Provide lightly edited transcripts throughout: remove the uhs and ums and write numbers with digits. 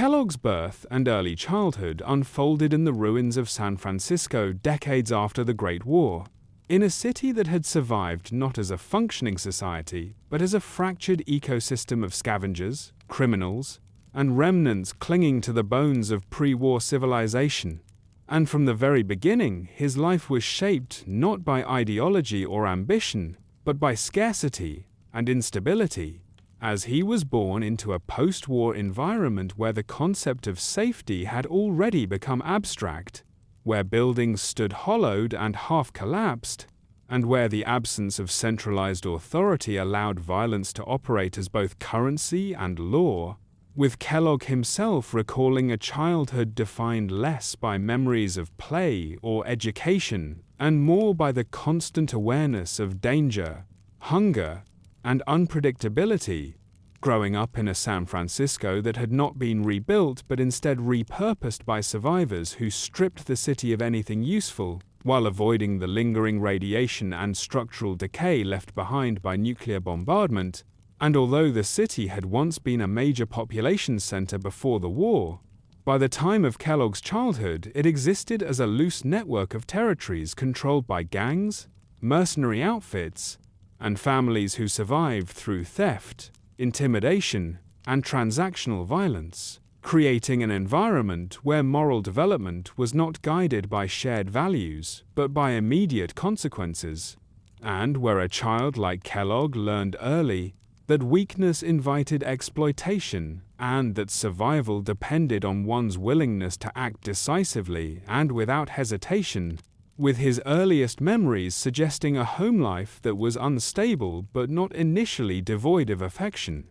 Kellogg's birth and early childhood unfolded in the ruins of San Francisco decades after the Great War, in a city that had survived not as a functioning society, but as a fractured ecosystem of scavengers, criminals, and remnants clinging to the bones of pre-war civilization. And from the very beginning, his life was shaped not by ideology or ambition, but by scarcity and instability, as he was born into a post-war environment where the concept of safety had already become abstract, where buildings stood hollowed and half-collapsed, and where the absence of centralized authority allowed violence to operate as both currency and law, with Kellogg himself recalling a childhood defined less by memories of play or education and more by the constant awareness of danger, hunger, and unpredictability, growing up in a San Francisco that had not been rebuilt but instead repurposed by survivors who stripped the city of anything useful, while avoiding the lingering radiation and structural decay left behind by nuclear bombardment. And although the city had once been a major population center before the war, by the time of Kellogg's childhood it existed as a loose network of territories controlled by gangs, mercenary outfits, and families who survived through theft, intimidation, and transactional violence, creating an environment where moral development was not guided by shared values, but by immediate consequences, and where a child like Kellogg learned early that weakness invited exploitation, and that survival depended on one's willingness to act decisively and without hesitation, with his earliest memories suggesting a home life that was unstable but not initially devoid of affection,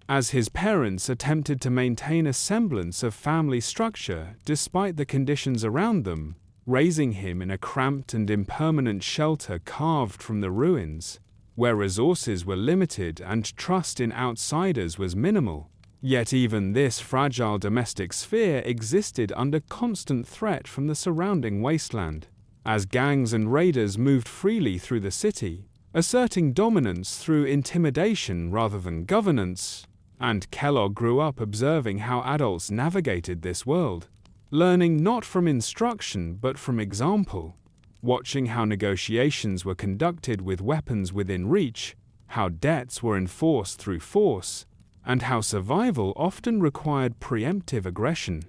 as his parents attempted to maintain a semblance of family structure despite the conditions around them, raising him in a cramped and impermanent shelter carved from the ruins, where resources were limited and trust in outsiders was minimal. Yet even this fragile domestic sphere existed under constant threat from the surrounding wasteland, as gangs and raiders moved freely through the city, asserting dominance through intimidation rather than governance, and Kellogg grew up observing how adults navigated this world, learning not from instruction but from example, watching how negotiations were conducted with weapons within reach, how debts were enforced through force, and how survival often required preemptive aggression,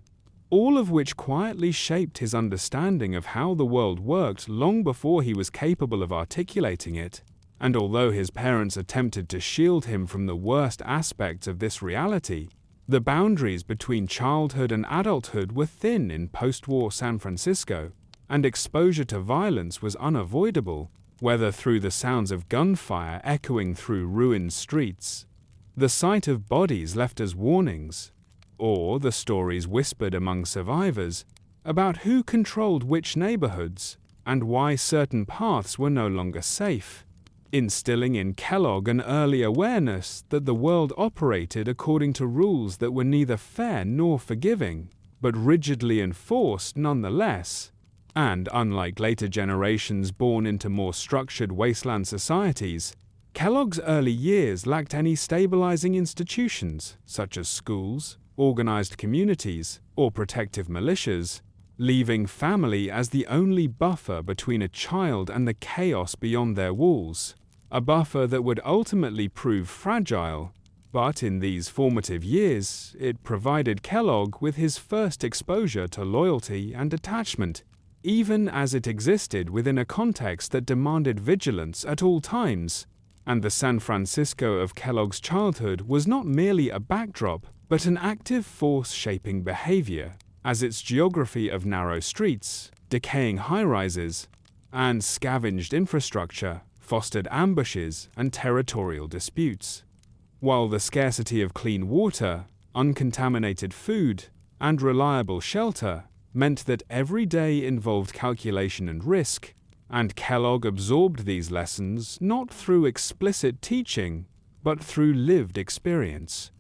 all of which quietly shaped his understanding of how the world worked long before he was capable of articulating it. And although his parents attempted to shield him from the worst aspects of this reality, the boundaries between childhood and adulthood were thin in post-war San Francisco, and exposure to violence was unavoidable, whether through the sounds of gunfire echoing through ruined streets, the sight of bodies left as warnings, or the stories whispered among survivors about who controlled which neighborhoods and why certain paths were no longer safe, instilling in Kellogg an early awareness that the world operated according to rules that were neither fair nor forgiving, but rigidly enforced nonetheless. And unlike later generations born into more structured wasteland societies, Kellogg's early years lacked any stabilizing institutions, such as schools, organized communities, or protective militias, leaving family as the only buffer between a child and the chaos beyond their walls, a buffer that would ultimately prove fragile. But in these formative years, it provided Kellogg with his first exposure to loyalty and attachment, even as it existed within a context that demanded vigilance at all times. And the San Francisco of Kellogg's childhood was not merely a backdrop, but an active force shaping behavior, as its geography of narrow streets, decaying high-rises, and scavenged infrastructure fostered ambushes and territorial disputes, while the scarcity of clean water, uncontaminated food, and reliable shelter meant that every day involved calculation and risk, and Kellogg absorbed these lessons not through explicit teaching, but through lived experience,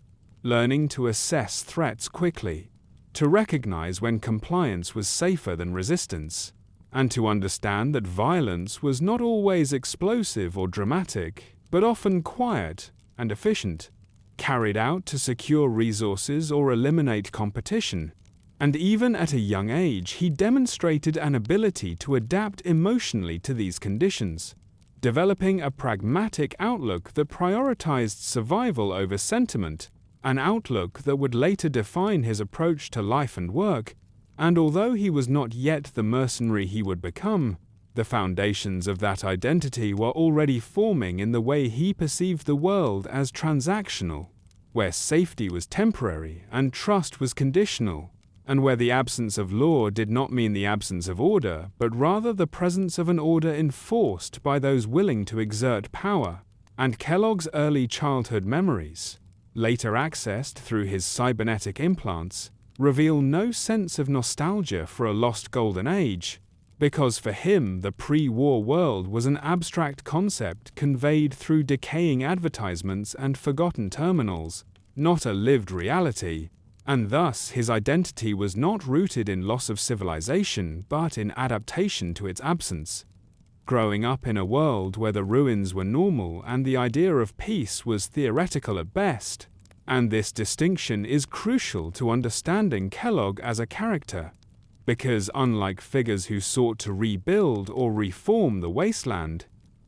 learning to assess threats quickly, to recognize when compliance was safer than resistance, and to understand that violence was not always explosive or dramatic, but often quiet and efficient. carried out to secure resources or eliminate competition. And even at a young age, he demonstrated an ability to adapt emotionally to these conditions, developing a pragmatic outlook that prioritized survival over sentiment, an outlook that would later define his approach to life and work. And although he was not yet the mercenary he would become, the foundations of that identity were already forming in the way he perceived the world as transactional, where safety was temporary and trust was conditional, and where the absence of law did not mean the absence of order, but rather the presence of an order enforced by those willing to exert power. And Kellogg's early childhood memories, later accessed through his cybernetic implants, reveal no sense of nostalgia for a lost golden age, because for him the pre-war world was an abstract concept conveyed through decaying advertisements and forgotten terminals, not a lived reality, and thus his identity was not rooted in loss of civilization but in adaptation to its absence. Growing up in a world where the ruins were normal and the idea of peace was theoretical at best, and this distinction is crucial to understanding Kellogg as a character, because unlike figures who sought to rebuild or reform the wasteland,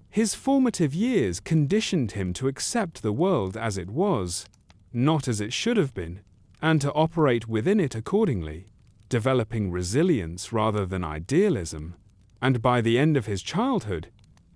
his formative years conditioned him to accept the world as it was, not as it should have been, and to operate within it accordingly, developing resilience rather than idealism. And by the end of his childhood,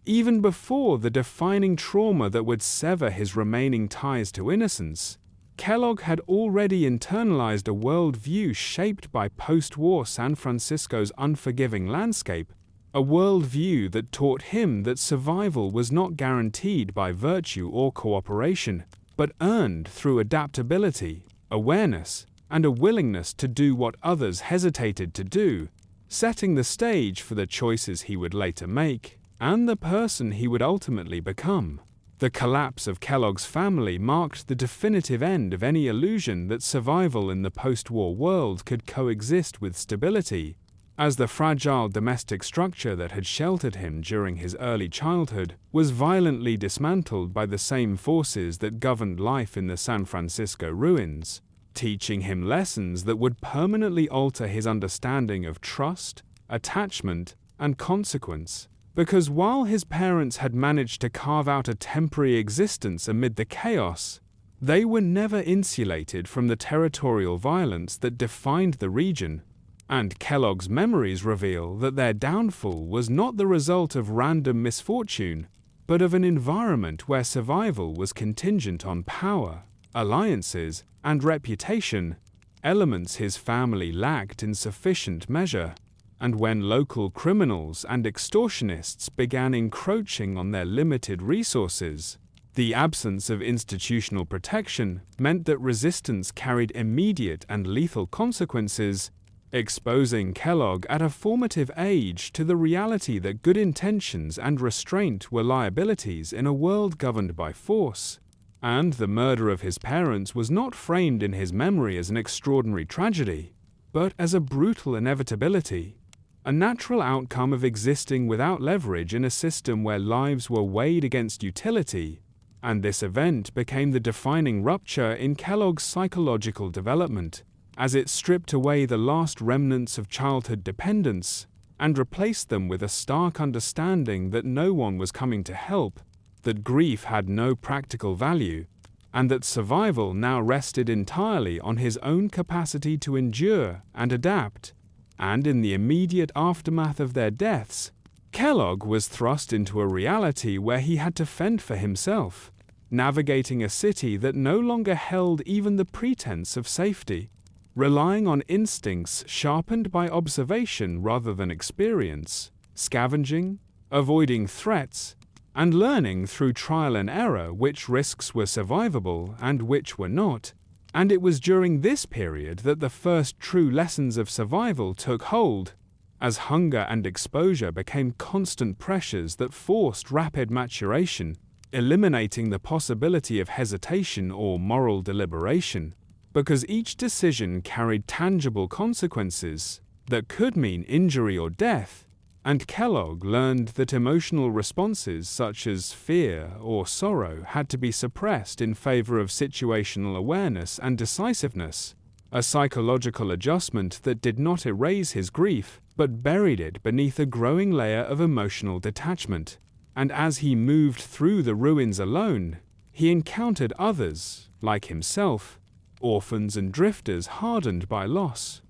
even before the defining trauma that would sever his remaining ties to innocence, Kellogg had already internalized a worldview shaped by post-war San Francisco's unforgiving landscape, a worldview that taught him that survival was not guaranteed by virtue or cooperation, but earned through adaptability, awareness, and a willingness to do what others hesitated to do, setting the stage for the choices he would later make and the person he would ultimately become. The collapse of Kellogg's family marked the definitive end of any illusion that survival in the post-war world could coexist with stability, as the fragile domestic structure that had sheltered him during his early childhood was violently dismantled by the same forces that governed life in the San Francisco ruins, teaching him lessons that would permanently alter his understanding of trust, attachment, and consequence. Because while his parents had managed to carve out a temporary existence amid the chaos, they were never insulated from the territorial violence that defined the region, and Kellogg's memories reveal that their downfall was not the result of random misfortune, but of an environment where survival was contingent on power, alliances, and reputation, elements his family lacked in sufficient measure. And when local criminals and extortionists began encroaching on their limited resources, the absence of institutional protection meant that resistance carried immediate and lethal consequences, exposing Kellogg at a formative age to the reality that good intentions and restraint were liabilities in a world governed by force. And the murder of his parents was not framed in his memory as an extraordinary tragedy, but as a brutal inevitability, a natural outcome of existing without leverage in a system where lives were weighed against utility, and this event became the defining rupture in Kellogg's psychological development, as it stripped away the last remnants of childhood dependence and replaced them with a stark understanding that no one was coming to help, that grief had no practical value, and that survival now rested entirely on his own capacity to endure and adapt. And in the immediate aftermath of their deaths, Kellogg was thrust into a reality where he had to fend for himself, navigating a city that no longer held even the pretense of safety, relying on instincts sharpened by observation rather than experience, scavenging, avoiding threats, and learning through trial and error which risks were survivable and which were not. And it was during this period that the first true lessons of survival took hold, as hunger and exposure became constant pressures that forced rapid maturation, eliminating the possibility of hesitation or moral deliberation, because each decision carried tangible consequences that could mean injury or death, and Kellogg learned that emotional responses such as fear or sorrow had to be suppressed in favor of situational awareness and decisiveness, a psychological adjustment that did not erase his grief but buried it beneath a growing layer of emotional detachment. And as he moved through the ruins alone, he encountered others, like himself, orphans and drifters hardened by loss,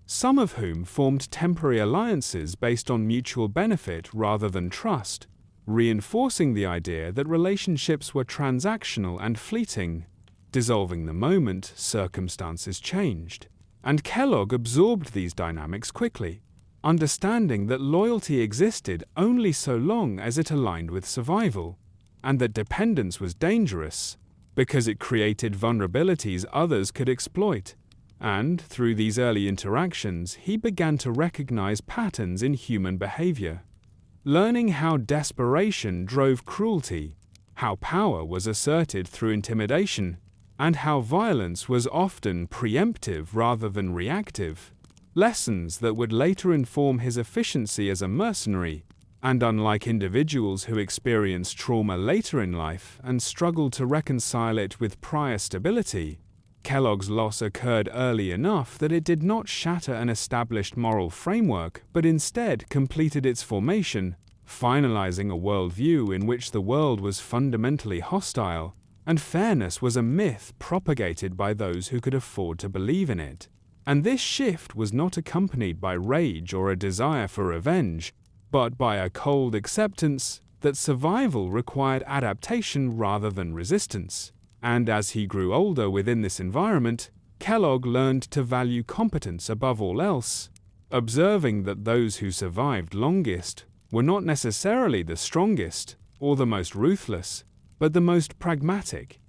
some of whom formed temporary alliances based on mutual benefit rather than trust, reinforcing the idea that relationships were transactional and fleeting, dissolving the moment circumstances changed. And Kellogg absorbed these dynamics quickly, understanding that loyalty existed only so long as it aligned with survival, and that dependence was dangerous because it created vulnerabilities others could exploit. And through these early interactions, he began to recognize patterns in human behavior, learning how desperation drove cruelty, how power was asserted through intimidation, and how violence was often preemptive rather than reactive, lessons that would later inform his efficiency as a mercenary. And unlike individuals who experience trauma later in life and struggle to reconcile it with prior stability, Kellogg's loss occurred early enough that it did not shatter an established moral framework, but instead completed its formation, finalizing a worldview in which the world was fundamentally hostile, and fairness was a myth propagated by those who could afford to believe in it. And this shift was not accompanied by rage or a desire for revenge, but by a cold acceptance that survival required adaptation rather than resistance. And as he grew older within this environment, Kellogg learned to value competence above all else, observing that those who survived longest were not necessarily the strongest or the most ruthless, but the most pragmatic,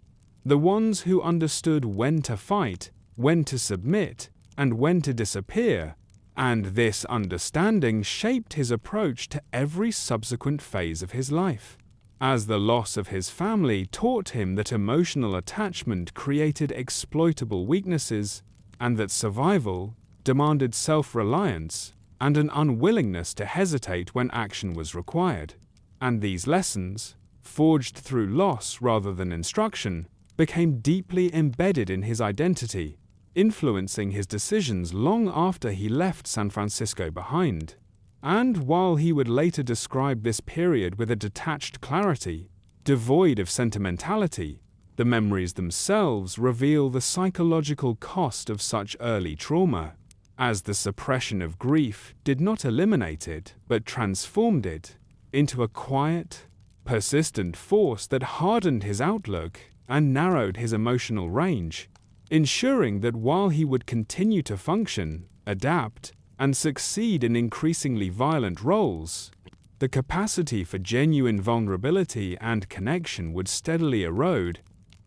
the ones who understood when to fight, when to submit, and when to disappear, and this understanding shaped his approach to every subsequent phase of his life. As the loss of his family taught him that emotional attachment created exploitable weaknesses, and that survival demanded self-reliance and an unwillingness to hesitate when action was required. And these lessons, forged through loss rather than instruction, became deeply embedded in his identity, influencing his decisions long after he left San Francisco behind. And while he would later describe this period with a detached clarity, devoid of sentimentality, the memories themselves reveal the psychological cost of such early trauma, as the suppression of grief did not eliminate it, but transformed it into a quiet, persistent force that hardened his outlook and narrowed his emotional range, ensuring that while he would continue to function, adapt, and succeed in increasingly violent roles, the capacity for genuine vulnerability and connection would steadily erode,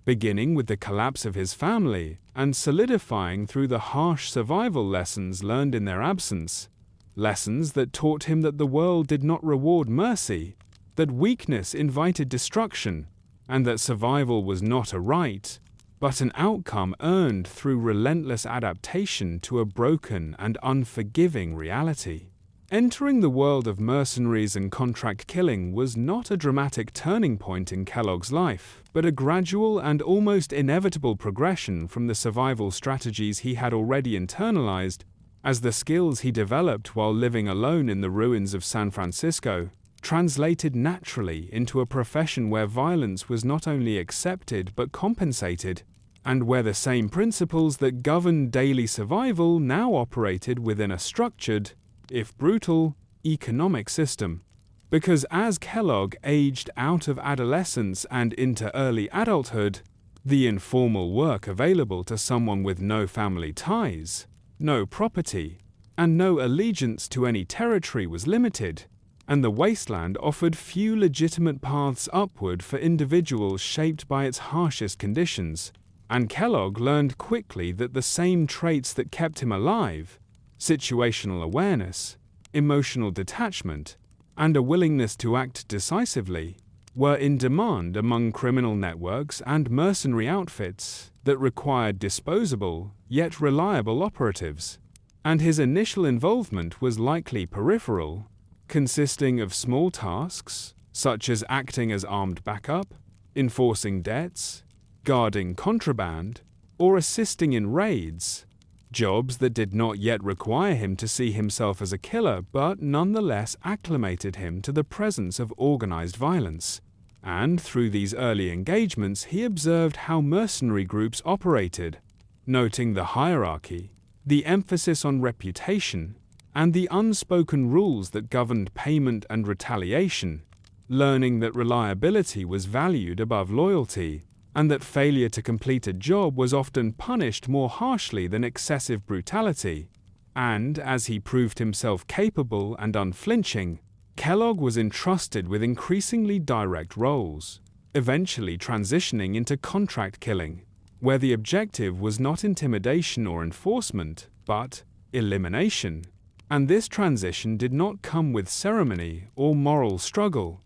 beginning with the collapse of his family and solidifying through the harsh survival lessons learned in their absence, lessons that taught him that the world did not reward mercy, that weakness invited destruction, and that survival was not a right, but an outcome earned through relentless adaptation to a broken and unforgiving reality. Entering the world of mercenaries and contract killing was not a dramatic turning point in Kellogg's life, but a gradual and almost inevitable progression from the survival strategies he had already internalized, as the skills he developed while living alone in the ruins of San Francisco translated naturally into a profession where violence was not only accepted but compensated, and where the same principles that governed daily survival now operated within a structured, if brutal, economic system. Because as Kellogg aged out of adolescence and into early adulthood, the informal work available to someone with no family ties, no property, and no allegiance to any territory was limited, and the wasteland offered few legitimate paths upward for individuals shaped by its harshest conditions. And Kellogg learned quickly that the same traits that kept him alive, situational awareness, emotional detachment, and a willingness to act decisively, were in demand among criminal networks and mercenary outfits that required disposable, yet reliable operatives. And his initial involvement was likely peripheral, consisting of small tasks, such as acting as armed backup, enforcing debts, guarding contraband, or assisting in raids, jobs that did not yet require him to see himself as a killer but nonetheless acclimated him to the presence of organized violence. And through these early engagements he observed how mercenary groups operated, noting the hierarchy, the emphasis on reputation, and the unspoken rules that governed payment and retaliation, learning that reliability was valued above loyalty, and that failure to complete a job was often punished more harshly than excessive brutality. And, as he proved himself capable and unflinching, Kellogg was entrusted with increasingly direct roles, eventually transitioning into contract killing, where the objective was not intimidation or enforcement, but elimination. And this transition did not come with ceremony or moral struggle,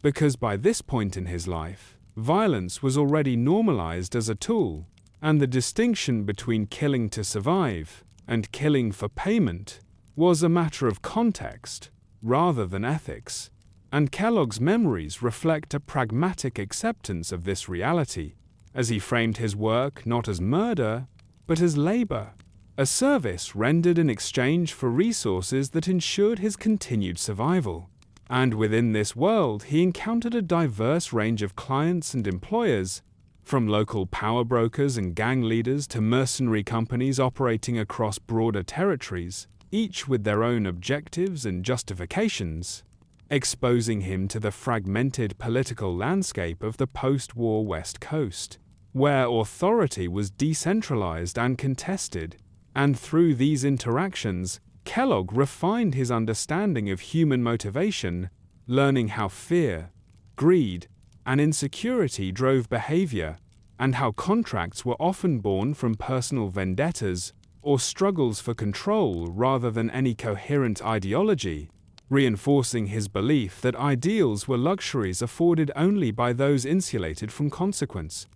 because by this point in his life, violence was already normalized as a tool, and the distinction between killing to survive and killing for payment was a matter of context rather than ethics. And Kellogg's memories reflect a pragmatic acceptance of this reality, as he framed his work not as murder, but as labor, a service rendered in exchange for resources that ensured his continued survival. And within this world, he encountered a diverse range of clients and employers, from local power brokers and gang leaders to mercenary companies operating across broader territories, each with their own objectives and justifications, exposing him to the fragmented political landscape of the post-war West Coast, where authority was decentralized and contested. And through these interactions, Kellogg refined his understanding of human motivation, learning how fear, greed, and insecurity drove behavior, and how contracts were often born from personal vendettas or struggles for control rather than any coherent ideology, reinforcing his belief that ideals were luxuries afforded only by those insulated from consequence.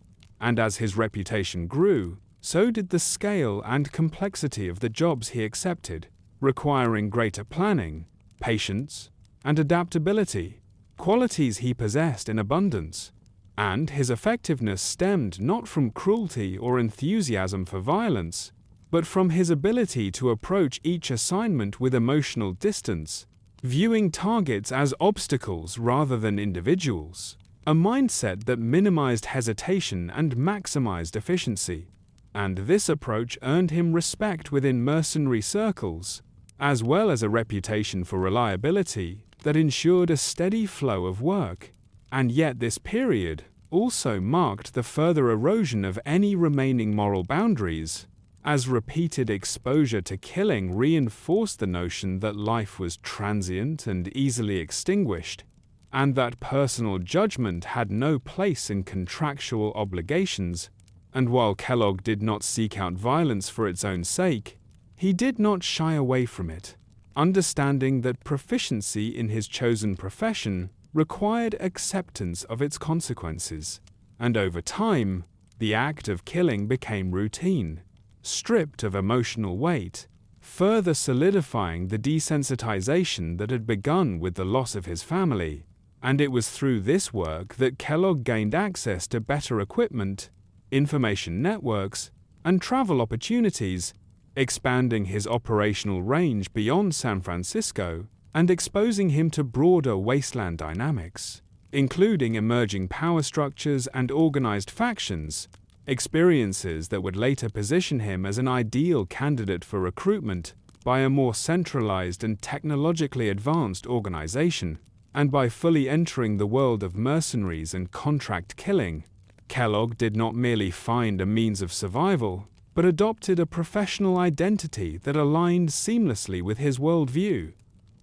And as his reputation grew, so did the scale and complexity of the jobs he accepted, requiring greater planning, patience, and adaptability, qualities he possessed in abundance. And his effectiveness stemmed not from cruelty or enthusiasm for violence, but from his ability to approach each assignment with emotional distance, viewing targets as obstacles rather than individuals, a mindset that minimized hesitation and maximized efficiency. And this approach earned him respect within mercenary circles, as well as a reputation for reliability that ensured a steady flow of work. And yet this period also marked the further erosion of any remaining moral boundaries, as repeated exposure to killing reinforced the notion that life was transient and easily extinguished, and that personal judgment had no place in contractual obligations. And while Kellogg did not seek out violence for its own sake, he did not shy away from it, understanding that proficiency in his chosen profession required acceptance of its consequences. And over time, the act of killing became routine, stripped of emotional weight, further solidifying the desensitization that had begun with the loss of his family. And it was through this work that Kellogg gained access to better equipment, information networks, and travel opportunities, expanding his operational range beyond San Francisco and exposing him to broader wasteland dynamics, including emerging power structures and organized factions, experiences that would later position him as an ideal candidate for recruitment by a more centralized and technologically advanced organization. And by fully entering the world of mercenaries and contract killing, Kellogg did not merely find a means of survival, but adopted a professional identity that aligned seamlessly with his worldview,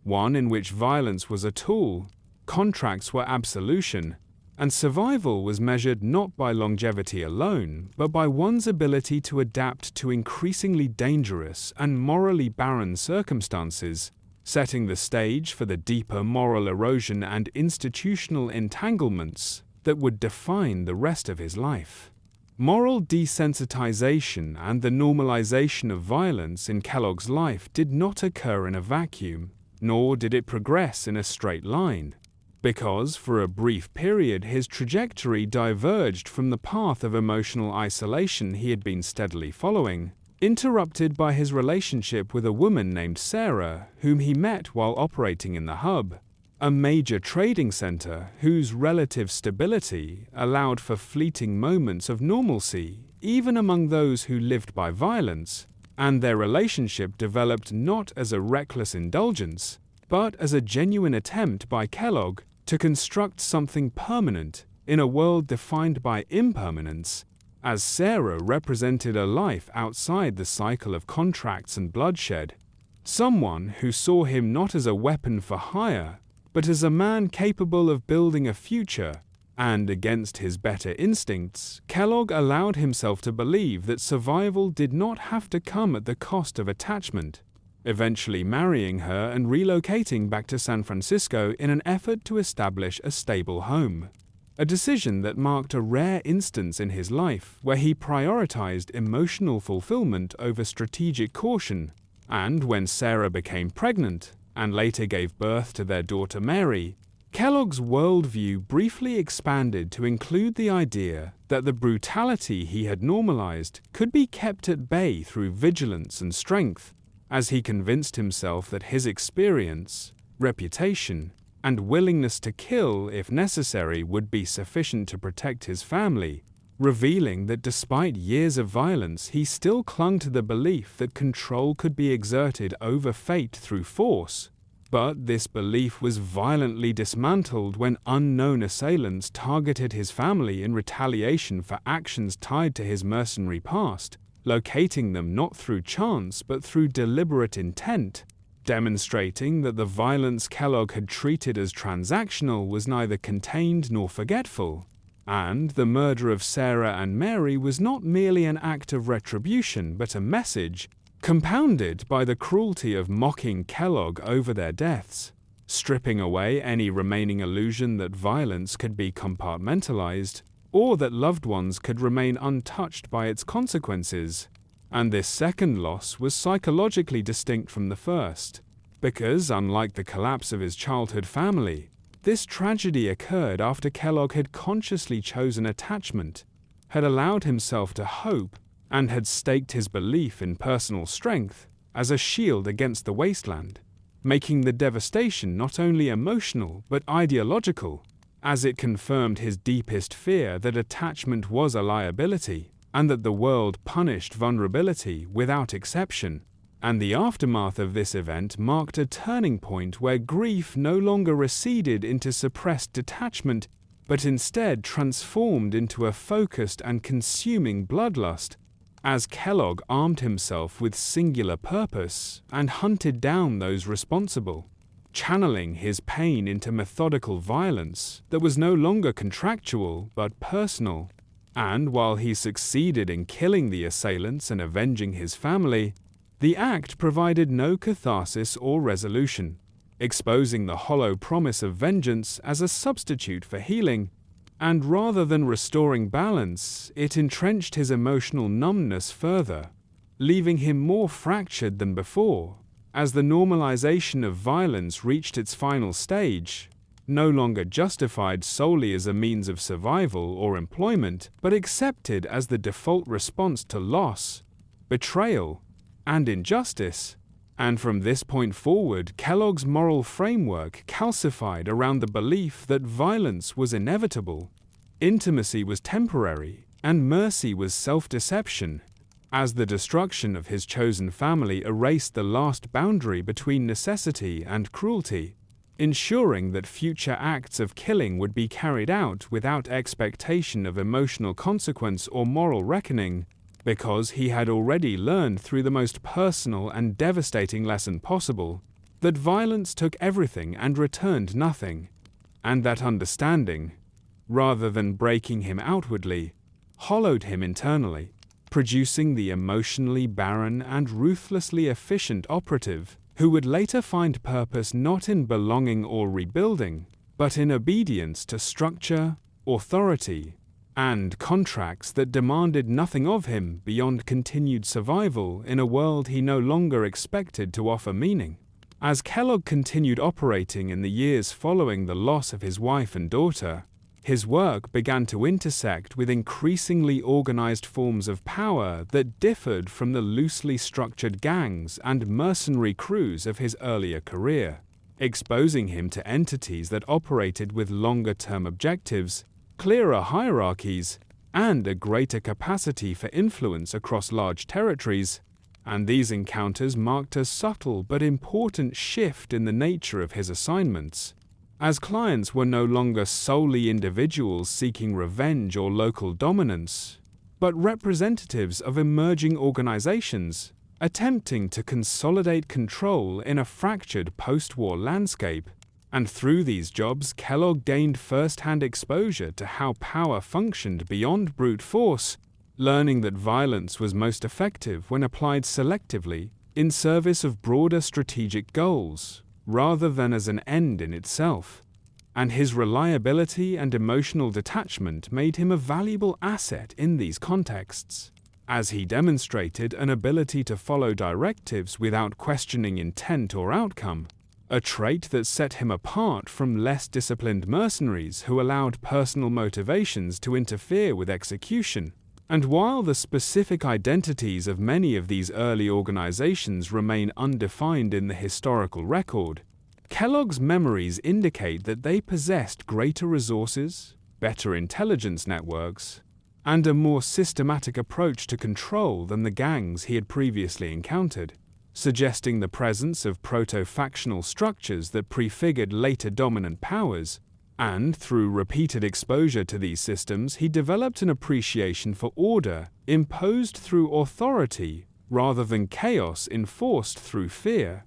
one in which violence was a tool, contracts were absolution, and survival was measured not by longevity alone, but by one's ability to adapt to increasingly dangerous and morally barren circumstances, setting the stage for the deeper moral erosion and institutional entanglements that would define the rest of his life. Moral desensitization and the normalization of violence in Kellogg's life did not occur in a vacuum. nor did it progress in a straight line, because for a brief period his trajectory diverged from the path of emotional isolation he had been steadily following, interrupted by his relationship with a woman named Sarah, whom he met while operating in the hub, a major trading center whose relative stability allowed for fleeting moments of normalcy even among those who lived by violence, and their relationship developed not as a reckless indulgence, but as a genuine attempt by Kellogg to construct something permanent in a world defined by impermanence, as Sarah represented a life outside the cycle of contracts and bloodshed, someone who saw him not as a weapon for hire, but as a man capable of building a future. And against his better instincts, Kellogg allowed himself to believe that survival did not have to come at the cost of attachment, eventually marrying her and relocating back to San Francisco in an effort to establish a stable home. A decision that marked a rare instance in his life where he prioritized emotional fulfillment over strategic caution, and when Sarah became pregnant and later gave birth to their daughter Mary, Kellogg's worldview briefly expanded to include the idea that the brutality he had normalized could be kept at bay through vigilance and strength, as he convinced himself that his experience, reputation, and willingness to kill if necessary would be sufficient to protect his family, revealing that despite years of violence he still clung to the belief that control could be exerted over fate through force. But this belief was violently dismantled when unknown assailants targeted his family in retaliation for actions tied to his mercenary past, locating them not through chance but through deliberate intent, demonstrating that the violence Kellogg had treated as transactional was neither contained nor forgetful, and the murder of Sarah and Mary was not merely an act of retribution but a message, compounded by the cruelty of mocking Kellogg over their deaths, stripping away any remaining illusion that violence could be compartmentalized, or that loved ones could remain untouched by its consequences. And this second loss was psychologically distinct from the first, because, unlike the collapse of his childhood family, this tragedy occurred after Kellogg had consciously chosen attachment, had allowed himself to hope, and had staked his belief in personal strength as a shield against the wasteland, making the devastation not only emotional but ideological, as it confirmed his deepest fear that attachment was a liability and that the world punished vulnerability without exception. And the aftermath of this event marked a turning point where grief no longer receded into suppressed detachment, but instead transformed into a focused and consuming bloodlust, as Kellogg armed himself with singular purpose and hunted down those responsible, channeling his pain into methodical violence that was no longer contractual but personal. And while he succeeded in killing the assailants and avenging his family, the act provided no catharsis or resolution, exposing the hollow promise of vengeance as a substitute for healing. And rather than restoring balance, it entrenched his emotional numbness further, leaving him more fractured than before, as the normalization of violence reached its final stage, no longer justified solely as a means of survival or employment, but accepted as the default response to loss, betrayal, and injustice. And from this point forward, Kellogg's moral framework calcified around the belief that violence was inevitable, intimacy was temporary, and mercy was self-deception, as the destruction of his chosen family erased the last boundary between necessity and cruelty, ensuring that future acts of killing would be carried out without expectation of emotional consequence or moral reckoning, because he had already learned through the most personal and devastating lesson possible that violence took everything and returned nothing, and that understanding, rather than breaking him outwardly, hollowed him internally, producing the emotionally barren and ruthlessly efficient operative who would later find purpose not in belonging or rebuilding, but in obedience to structure, authority, and contracts that demanded nothing of him beyond continued survival in a world he no longer expected to offer meaning. As Kellogg continued operating in the years following the loss of his wife and daughter, his work began to intersect with increasingly organized forms of power that differed from the loosely structured gangs and mercenary crews of his earlier career, exposing him to entities that operated with longer-term objectives, clearer hierarchies, and a greater capacity for influence across large territories. And these encounters marked a subtle but important shift in the nature of his assignments. As clients were no longer solely individuals seeking revenge or local dominance, but representatives of emerging organizations attempting to consolidate control in a fractured post-war landscape. And through these jobs, Kellogg gained first-hand exposure to how power functioned beyond brute force, learning that violence was most effective when applied selectively in service of broader strategic goals, rather than as an end in itself. And his reliability and emotional detachment made him a valuable asset in these contexts, as he demonstrated an ability to follow directives without questioning intent or outcome, a trait that set him apart from less disciplined mercenaries who allowed personal motivations to interfere with execution. And while the specific identities of many of these early organizations remain undefined in the historical record, Kellogg's memories indicate that they possessed greater resources, better intelligence networks, and a more systematic approach to control than the gangs he had previously encountered, suggesting the presence of proto-factional structures that prefigured later dominant powers. And through repeated exposure to these systems, he developed an appreciation for order imposed through authority rather than chaos enforced through fear,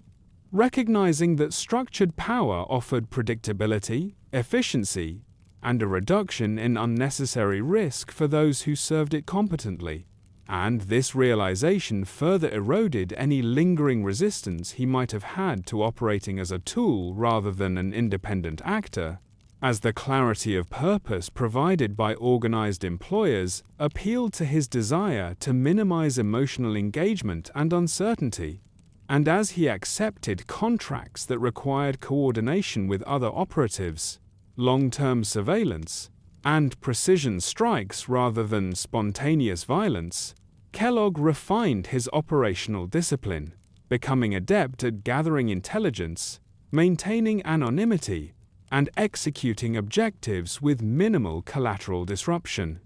recognizing that structured power offered predictability, efficiency, and a reduction in unnecessary risk for those who served it competently. And this realization further eroded any lingering resistance he might have had to operating as a tool rather than an independent actor, as the clarity of purpose provided by organized employers appealed to his desire to minimize emotional engagement and uncertainty. And as he accepted contracts that required coordination with other operatives, long-term surveillance, and precision strikes rather than spontaneous violence, Kellogg refined his operational discipline, becoming adept at gathering intelligence, maintaining anonymity, and executing objectives with minimal collateral disruption.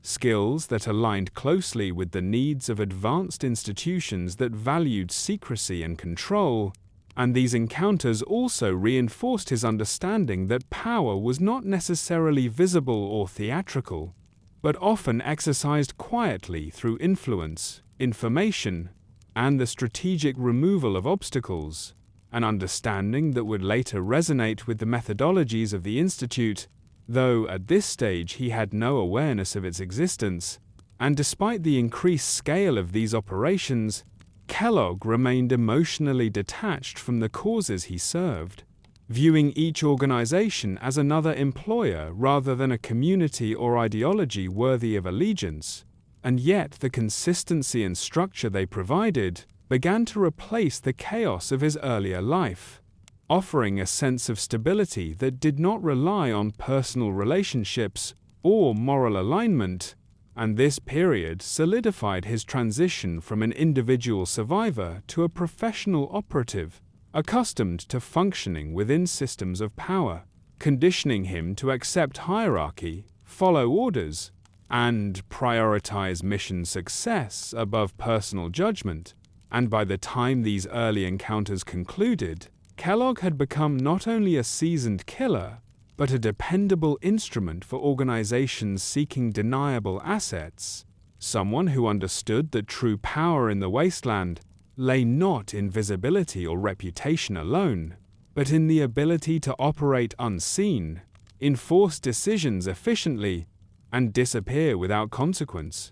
Skills that aligned closely with the needs of advanced institutions that valued secrecy and control, and these encounters also reinforced his understanding that power was not necessarily visible or theatrical, but often exercised quietly through influence, information, and the strategic removal of obstacles, an understanding that would later resonate with the methodologies of the Institute, though at this stage he had no awareness of its existence. And despite the increased scale of these operations, Kellogg remained emotionally detached from the causes he served, viewing each organization as another employer rather than a community or ideology worthy of allegiance. And yet the consistency and structure they provided began to replace the chaos of his earlier life, offering a sense of stability that did not rely on personal relationships or moral alignment. And this period solidified his transition from an individual survivor to a professional operative, accustomed to functioning within systems of power, conditioning him to accept hierarchy, follow orders, and prioritize mission success above personal judgment. And by the time these early encounters concluded, Kellogg had become not only a seasoned killer, but a dependable instrument for organizations seeking deniable assets, someone who understood that true power in the wasteland lay not in visibility or reputation alone, but in the ability to operate unseen, enforce decisions efficiently, and disappear without consequence,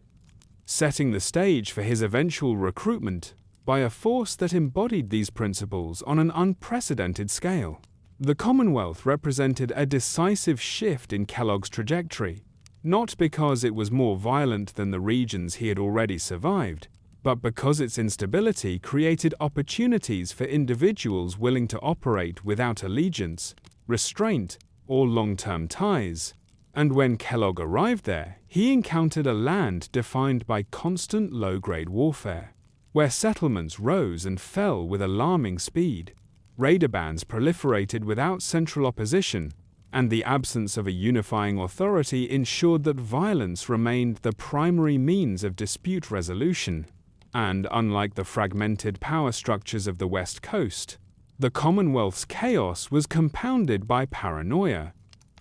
setting the stage for his eventual recruitment by a force that embodied these principles on an unprecedented scale. The Commonwealth represented a decisive shift in Kellogg's trajectory, not because it was more violent than the regions he had already survived, but because its instability created opportunities for individuals willing to operate without allegiance, restraint, or long-term ties. And when Kellogg arrived there, he encountered a land defined by constant low-grade warfare, where settlements rose and fell with alarming speed. Raider bands proliferated without central opposition, and the absence of a unifying authority ensured that violence remained the primary means of dispute resolution. And unlike the fragmented power structures of the West Coast, the Commonwealth's chaos was compounded by paranoia,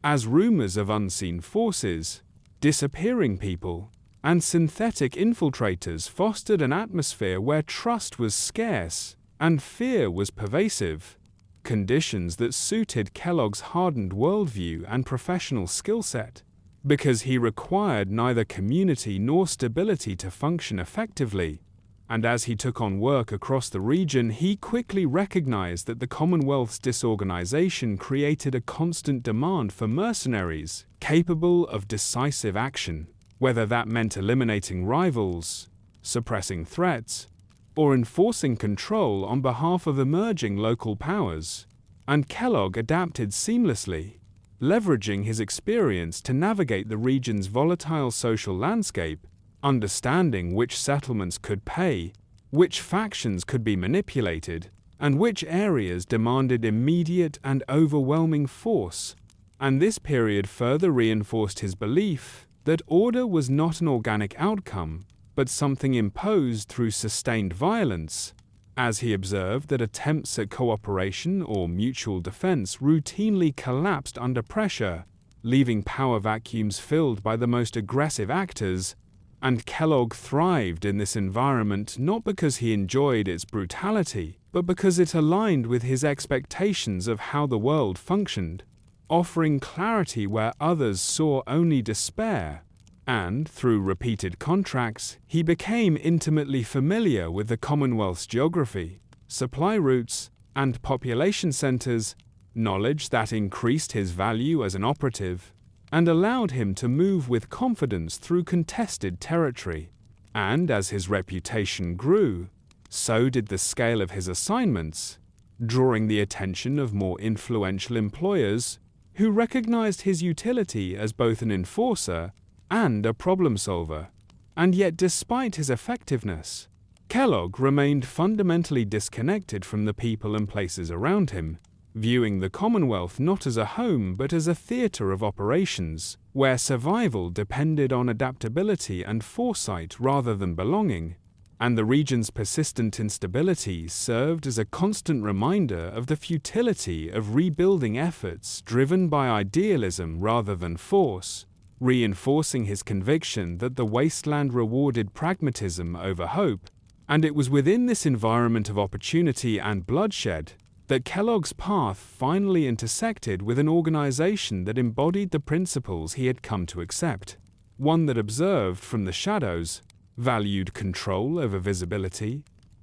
as rumors of unseen forces, disappearing people, and synthetic infiltrators fostered an atmosphere where trust was scarce and fear was pervasive, conditions that suited Kellogg's hardened worldview and professional skill set, because he required neither community nor stability to function effectively. And as he took on work across the region, he quickly recognized that the Commonwealth's disorganization created a constant demand for mercenaries capable of decisive action, whether that meant eliminating rivals, suppressing threats, or enforcing control on behalf of emerging local powers. And Kellogg adapted seamlessly, leveraging his experience to navigate the region's volatile social landscape, understanding which settlements could pay, which factions could be manipulated, and which areas demanded immediate and overwhelming force. And this period further reinforced his belief that order was not an organic outcome, but something imposed through sustained violence, as he observed that attempts at cooperation or mutual defense routinely collapsed under pressure, leaving power vacuums filled by the most aggressive actors. And Kellogg thrived in this environment not because he enjoyed its brutality, but because it aligned with his expectations of how the world functioned, offering clarity where others saw only despair. And, through repeated contracts, he became intimately familiar with the Commonwealth's geography, supply routes, and population centers, knowledge that increased his value as an operative and allowed him to move with confidence through contested territory. And as his reputation grew, so did the scale of his assignments, drawing the attention of more influential employers who recognized his utility as both an enforcer and a problem solver. And yet, despite his effectiveness, Kellogg remained fundamentally disconnected from the people and places around him, viewing the Commonwealth not as a home but as a theater of operations, where survival depended on adaptability and foresight rather than belonging. And the region's persistent instability served as a constant reminder of the futility of rebuilding efforts driven by idealism rather than force, reinforcing his conviction that the wasteland rewarded pragmatism over hope. And it was within this environment of opportunity and bloodshed that Kellogg's path finally intersected with an organization that embodied the principles he had come to accept, one that observed from the shadows, valued control over visibility,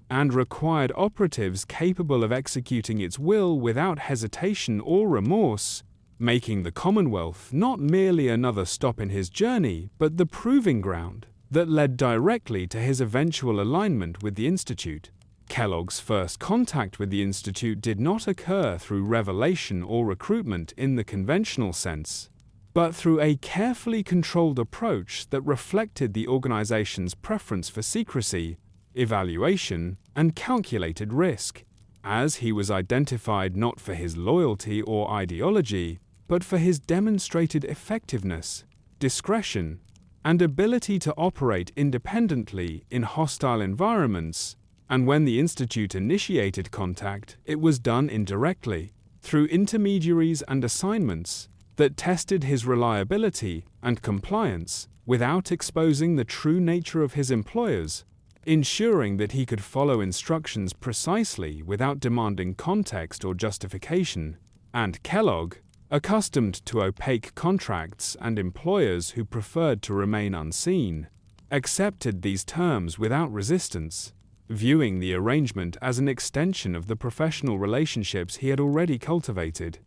and required operatives capable of executing its will without hesitation or remorse, making the Commonwealth not merely another stop in his journey, but the proving ground that led directly to his eventual alignment with the Institute. Kellogg's first contact with the Institute did not occur through revelation or recruitment in the conventional sense, but through a carefully controlled approach that reflected the organization's preference for secrecy, evaluation, and calculated risk, as he was identified not for his loyalty or ideology, but for his demonstrated effectiveness, discretion, and ability to operate independently in hostile environments. And when the Institute initiated contact, it was done indirectly, through intermediaries and assignments that tested his reliability and compliance without exposing the true nature of his employers, ensuring that he could follow instructions precisely without demanding context or justification. And Kellogg, accustomed to opaque contracts and employers who preferred to remain unseen, accepted these terms without resistance, viewing the arrangement as an extension of the professional relationships he had already cultivated.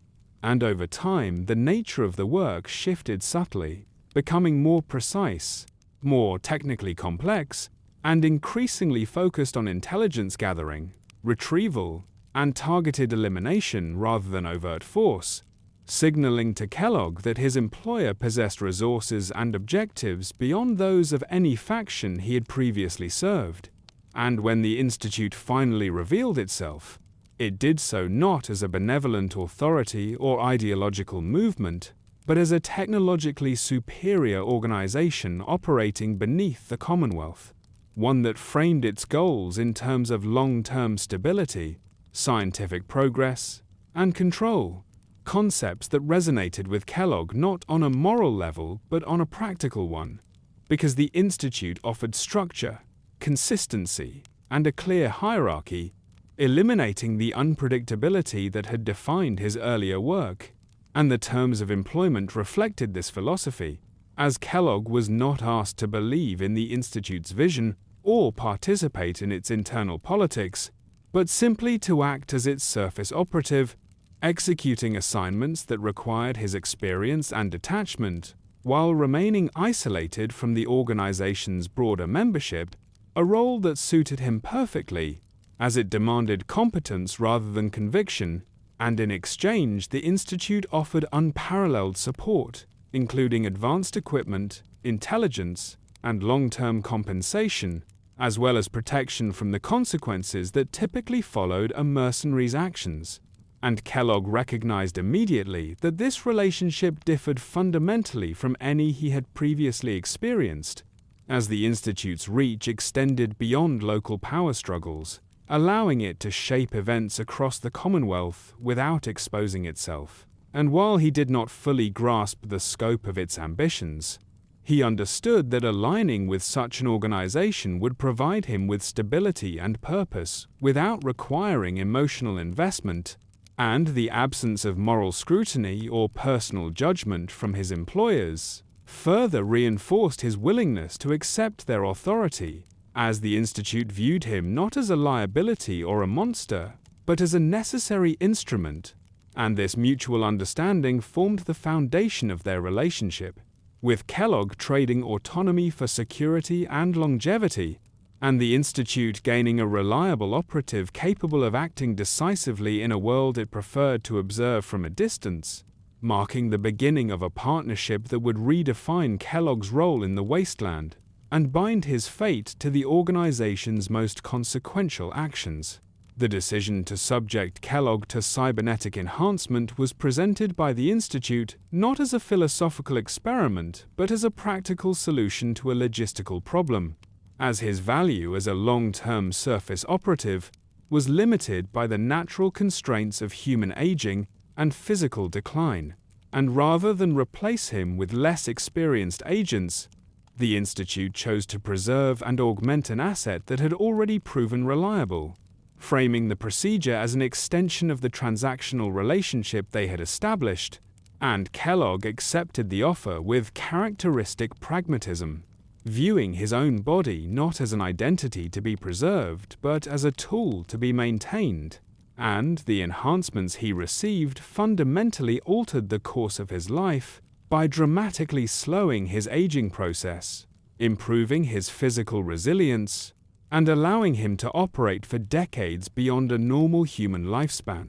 And over time, the nature of the work shifted subtly, becoming more precise, more technically complex, and increasingly focused on intelligence gathering, retrieval, and targeted elimination rather than overt force, signaling to Kellogg that his employer possessed resources and objectives beyond those of any faction he had previously served. And when the Institute finally revealed itself, it did so not as a benevolent authority or ideological movement, but as a technologically superior organization operating beneath the Commonwealth, one that framed its goals in terms of long-term stability, scientific progress, and control, concepts that resonated with Kellogg not on a moral level but on a practical one, because the Institute offered structure, consistency, and a clear hierarchy, eliminating the unpredictability that had defined his earlier work, and the terms of employment reflected this philosophy, as Kellogg was not asked to believe in the Institute's vision or participate in its internal politics, but simply to act as its surface operative, executing assignments that required his experience and detachment, while remaining isolated from the organization's broader membership, a role that suited him perfectly, as it demanded competence rather than conviction, and in exchange the Institute offered unparalleled support, including advanced equipment, intelligence, and long-term compensation, as well as protection from the consequences that typically followed a mercenary's actions. And Kellogg recognized immediately that this relationship differed fundamentally from any he had previously experienced, as the Institute's reach extended beyond local power struggles, allowing it to shape events across the Commonwealth without exposing itself. And while he did not fully grasp the scope of its ambitions, he understood that aligning with such an organization would provide him with stability and purpose without requiring emotional investment, and the absence of moral scrutiny or personal judgment from his employers further reinforced his willingness to accept their authority, as the Institute viewed him not as a liability or a monster, but as a necessary instrument, and this mutual understanding formed the foundation of their relationship, with Kellogg trading autonomy for security and longevity, and the Institute gaining a reliable operative capable of acting decisively in a world it preferred to observe from a distance, marking the beginning of a partnership that would redefine Kellogg's role in the wasteland and bind his fate to the organization's most consequential actions. The decision to subject Kellogg to cybernetic enhancement was presented by the Institute not as a philosophical experiment but as a practical solution to a logistical problem, as his value as a long-term surface operative was limited by the natural constraints of human aging and physical decline, and rather than replace him with less experienced agents, the Institute chose to preserve and augment an asset that had already proven reliable, framing the procedure as an extension of the transactional relationship they had established, and Kellogg accepted the offer with characteristic pragmatism, viewing his own body not as an identity to be preserved, but as a tool to be maintained, and the enhancements he received fundamentally altered the course of his life by dramatically slowing his aging process, improving his physical resilience, and allowing him to operate for decades beyond a normal human lifespan,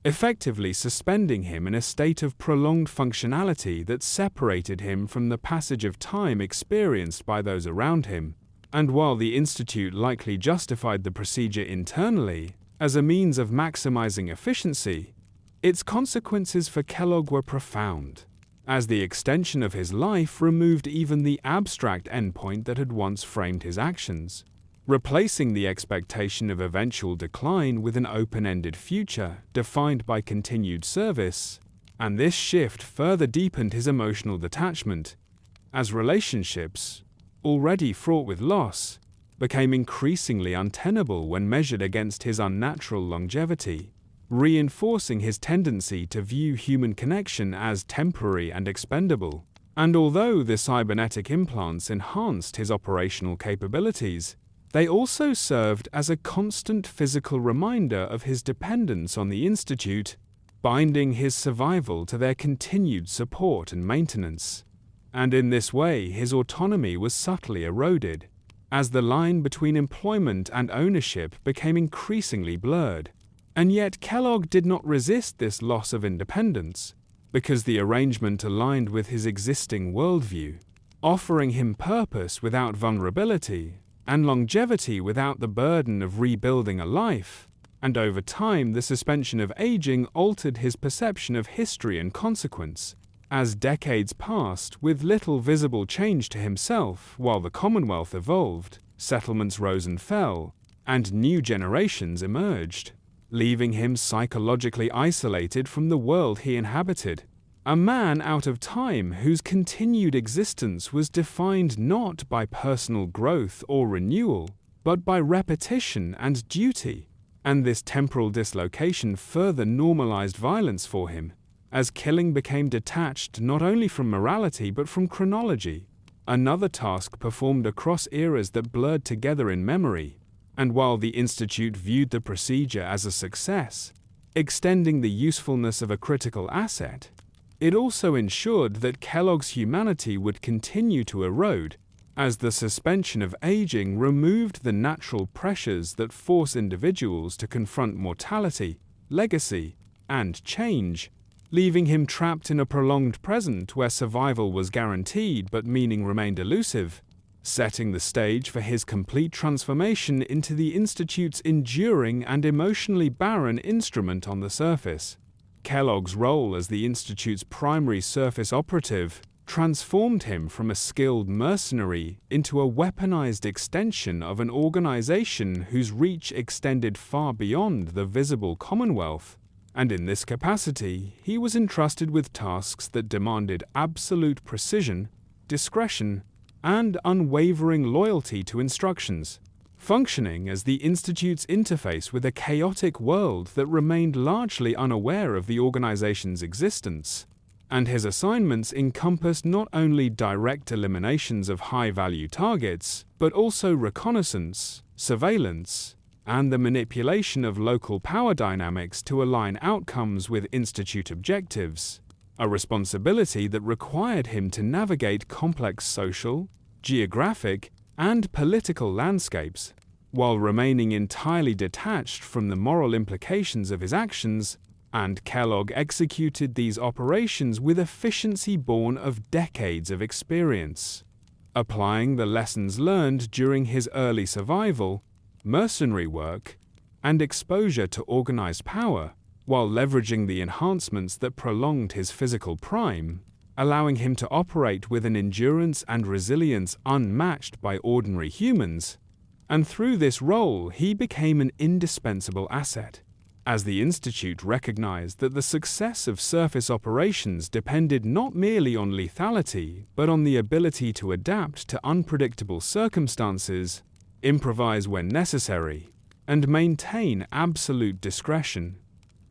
effectively suspending him in a state of prolonged functionality that separated him from the passage of time experienced by those around him. And while the Institute likely justified the procedure internally as a means of maximizing efficiency, its consequences for Kellogg were profound, as the extension of his life removed even the abstract endpoint that had once framed his actions, replacing the expectation of eventual decline with an open-ended future defined by continued service, and this shift further deepened his emotional detachment, as relationships, already fraught with loss, became increasingly untenable when measured against his unnatural longevity, reinforcing his tendency to view human connection as temporary and expendable. And although the cybernetic implants enhanced his operational capabilities, they also served as a constant physical reminder of his dependence on the Institute, binding his survival to their continued support and maintenance. And in this way, his autonomy was subtly eroded, as the line between employment and ownership became increasingly blurred. And yet Kellogg did not resist this loss of independence, because the arrangement aligned with his existing worldview, offering him purpose without vulnerability and longevity without the burden of rebuilding a life. And over time, the suspension of aging altered his perception of history and consequence. As decades passed, with little visible change to himself, while the Commonwealth evolved, settlements rose and fell, and new generations emerged, leaving him psychologically isolated from the world he inhabited. A man out of time whose continued existence was defined not by personal growth or renewal, but by repetition and duty. And this temporal dislocation further normalized violence for him, as killing became detached not only from morality but from chronology, another task performed across eras that blurred together in memory. And while the Institute viewed the procedure as a success, extending the usefulness of a critical asset, it also ensured that Kellogg's humanity would continue to erode, as the suspension of aging removed the natural pressures that force individuals to confront mortality, legacy, and change, leaving him trapped in a prolonged present where survival was guaranteed but meaning remained elusive, setting the stage for his complete transformation into the Institute's enduring and emotionally barren instrument on the surface. Kellogg's role as the Institute's primary surface operative transformed him from a skilled mercenary into a weaponized extension of an organization whose reach extended far beyond the visible Commonwealth. And in this capacity, he was entrusted with tasks that demanded absolute precision, discretion, and unwavering loyalty to instructions, functioning as the Institute's interface with a chaotic world that remained largely unaware of the organization's existence. And his assignments encompassed not only direct eliminations of high-value targets, but also reconnaissance, surveillance, and the manipulation of local power dynamics to align outcomes with Institute objectives, a responsibility that required him to navigate complex social, geographic, and political landscapes, while remaining entirely detached from the moral implications of his actions. And Kellogg executed these operations with efficiency born of decades of experience, applying the lessons learned during his early survival, mercenary work, and exposure to organized power, while leveraging the enhancements that prolonged his physical prime, allowing him to operate with an endurance and resilience unmatched by ordinary humans. And through this role, he became an indispensable asset, as the Institute recognized that the success of surface operations depended not merely on lethality, but on the ability to adapt to unpredictable circumstances, improvise when necessary, and maintain absolute discretion,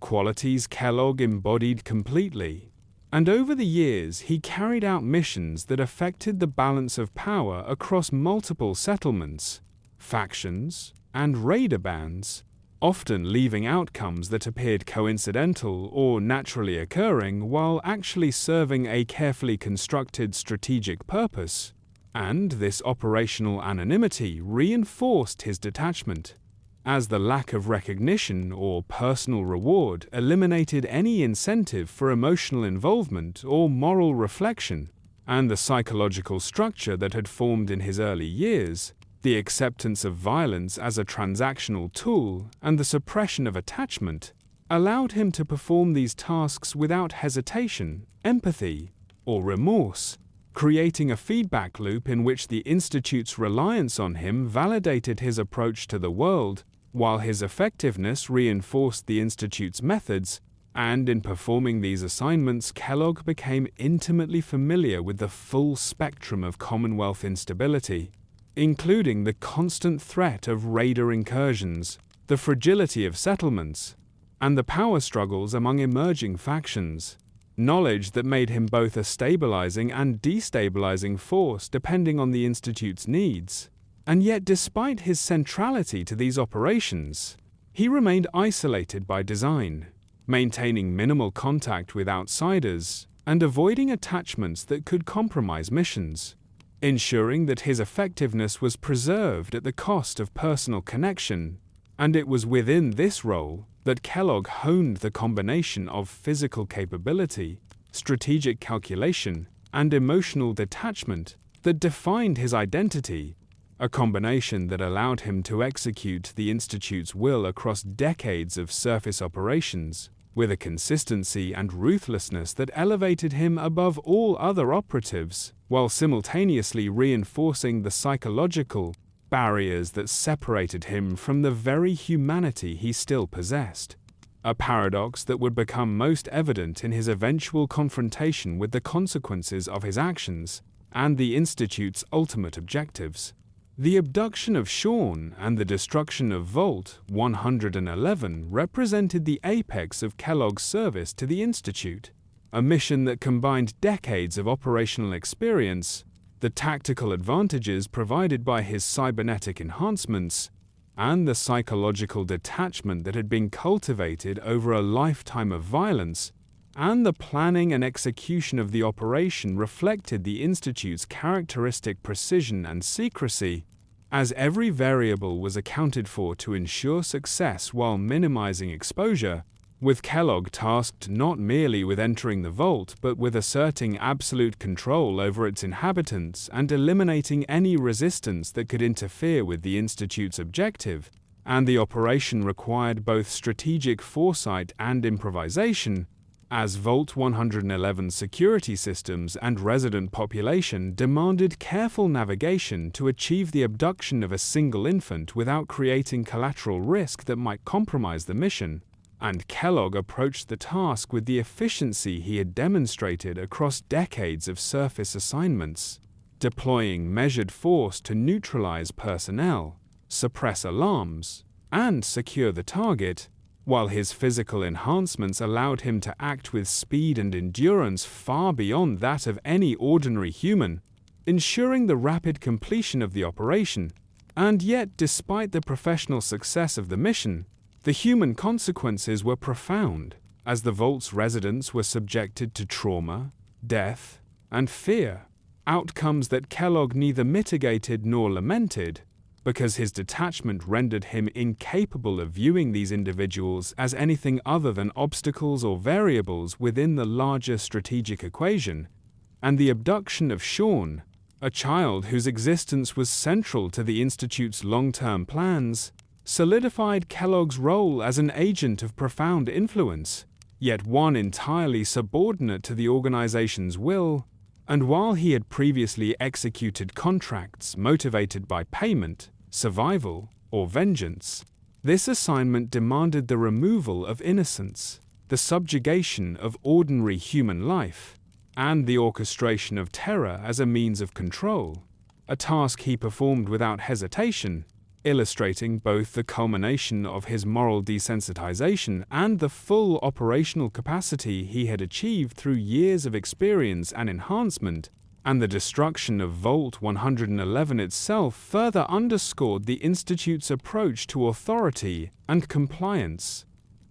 qualities Kellogg embodied completely. And over the years, he carried out missions that affected the balance of power across multiple settlements, factions, and raider bands, often leaving outcomes that appeared coincidental or naturally occurring while actually serving a carefully constructed strategic purpose. And this operational anonymity reinforced his detachment, as the lack of recognition or personal reward eliminated any incentive for emotional involvement or moral reflection, and the psychological structure that had formed in his early years, the acceptance of violence as a transactional tool and the suppression of attachment, allowed him to perform these tasks without hesitation, empathy, or remorse, creating a feedback loop in which the Institute's reliance on him validated his approach to the world, while his effectiveness reinforced the Institute's methods. And in performing these assignments, Kellogg became intimately familiar with the full spectrum of Commonwealth instability, including the constant threat of raider incursions, the fragility of settlements, and the power struggles among emerging factions, knowledge that made him both a stabilizing and destabilizing force depending on the Institute's needs. And yet, despite his centrality to these operations, he remained isolated by design, maintaining minimal contact with outsiders and avoiding attachments that could compromise missions. ensuring that his effectiveness was preserved at the cost of personal connection, and it was within this role that Kellogg honed the combination of physical capability, strategic calculation, and emotional detachment that defined his identity, a combination that allowed him to execute the Institute's will across decades of surface operations, with a consistency and ruthlessness that elevated him above all other operatives, while simultaneously reinforcing the psychological barriers that separated him from the very humanity he still possessed. A paradox that would become most evident in his eventual confrontation with the consequences of his actions and the Institute's ultimate objectives. The abduction of Sean and the destruction of Vault 111 represented the apex of Kellogg's service to the Institute, a mission that combined decades of operational experience, the tactical advantages provided by his cybernetic enhancements, and the psychological detachment that had been cultivated over a lifetime of violence, and the planning and execution of the operation reflected the Institute's characteristic precision and secrecy, as every variable was accounted for to ensure success while minimizing exposure, with Kellogg tasked not merely with entering the vault but with asserting absolute control over its inhabitants and eliminating any resistance that could interfere with the Institute's objective, and the operation required both strategic foresight and improvisation, as Vault 111 security systems and resident population demanded careful navigation to achieve the abduction of a single infant without creating collateral risk that might compromise the mission, and Kellogg approached the task with the efficiency he had demonstrated across decades of surface assignments, deploying measured force to neutralize personnel, suppress alarms, and secure the target, while his physical enhancements allowed him to act with speed and endurance far beyond that of any ordinary human, ensuring the rapid completion of the operation. And yet, despite the professional success of the mission, the human consequences were profound, as the Vault's residents were subjected to trauma, death, and fear, outcomes that Kellogg neither mitigated nor lamented, because his detachment rendered him incapable of viewing these individuals as anything other than obstacles or variables within the larger strategic equation, and the abduction of Sean, a child whose existence was central to the Institute's long-term plans, solidified Kellogg's role as an agent of profound influence, yet one entirely subordinate to the organization's will, and while he had previously executed contracts motivated by payment, survival, or vengeance, this assignment demanded the removal of innocence, the subjugation of ordinary human life, and the orchestration of terror as a means of control, a task he performed without hesitation, illustrating both the culmination of his moral desensitization and the full operational capacity he had achieved through years of experience and enhancement, and the destruction of Vault 111 itself further underscored the Institute's approach to authority and compliance,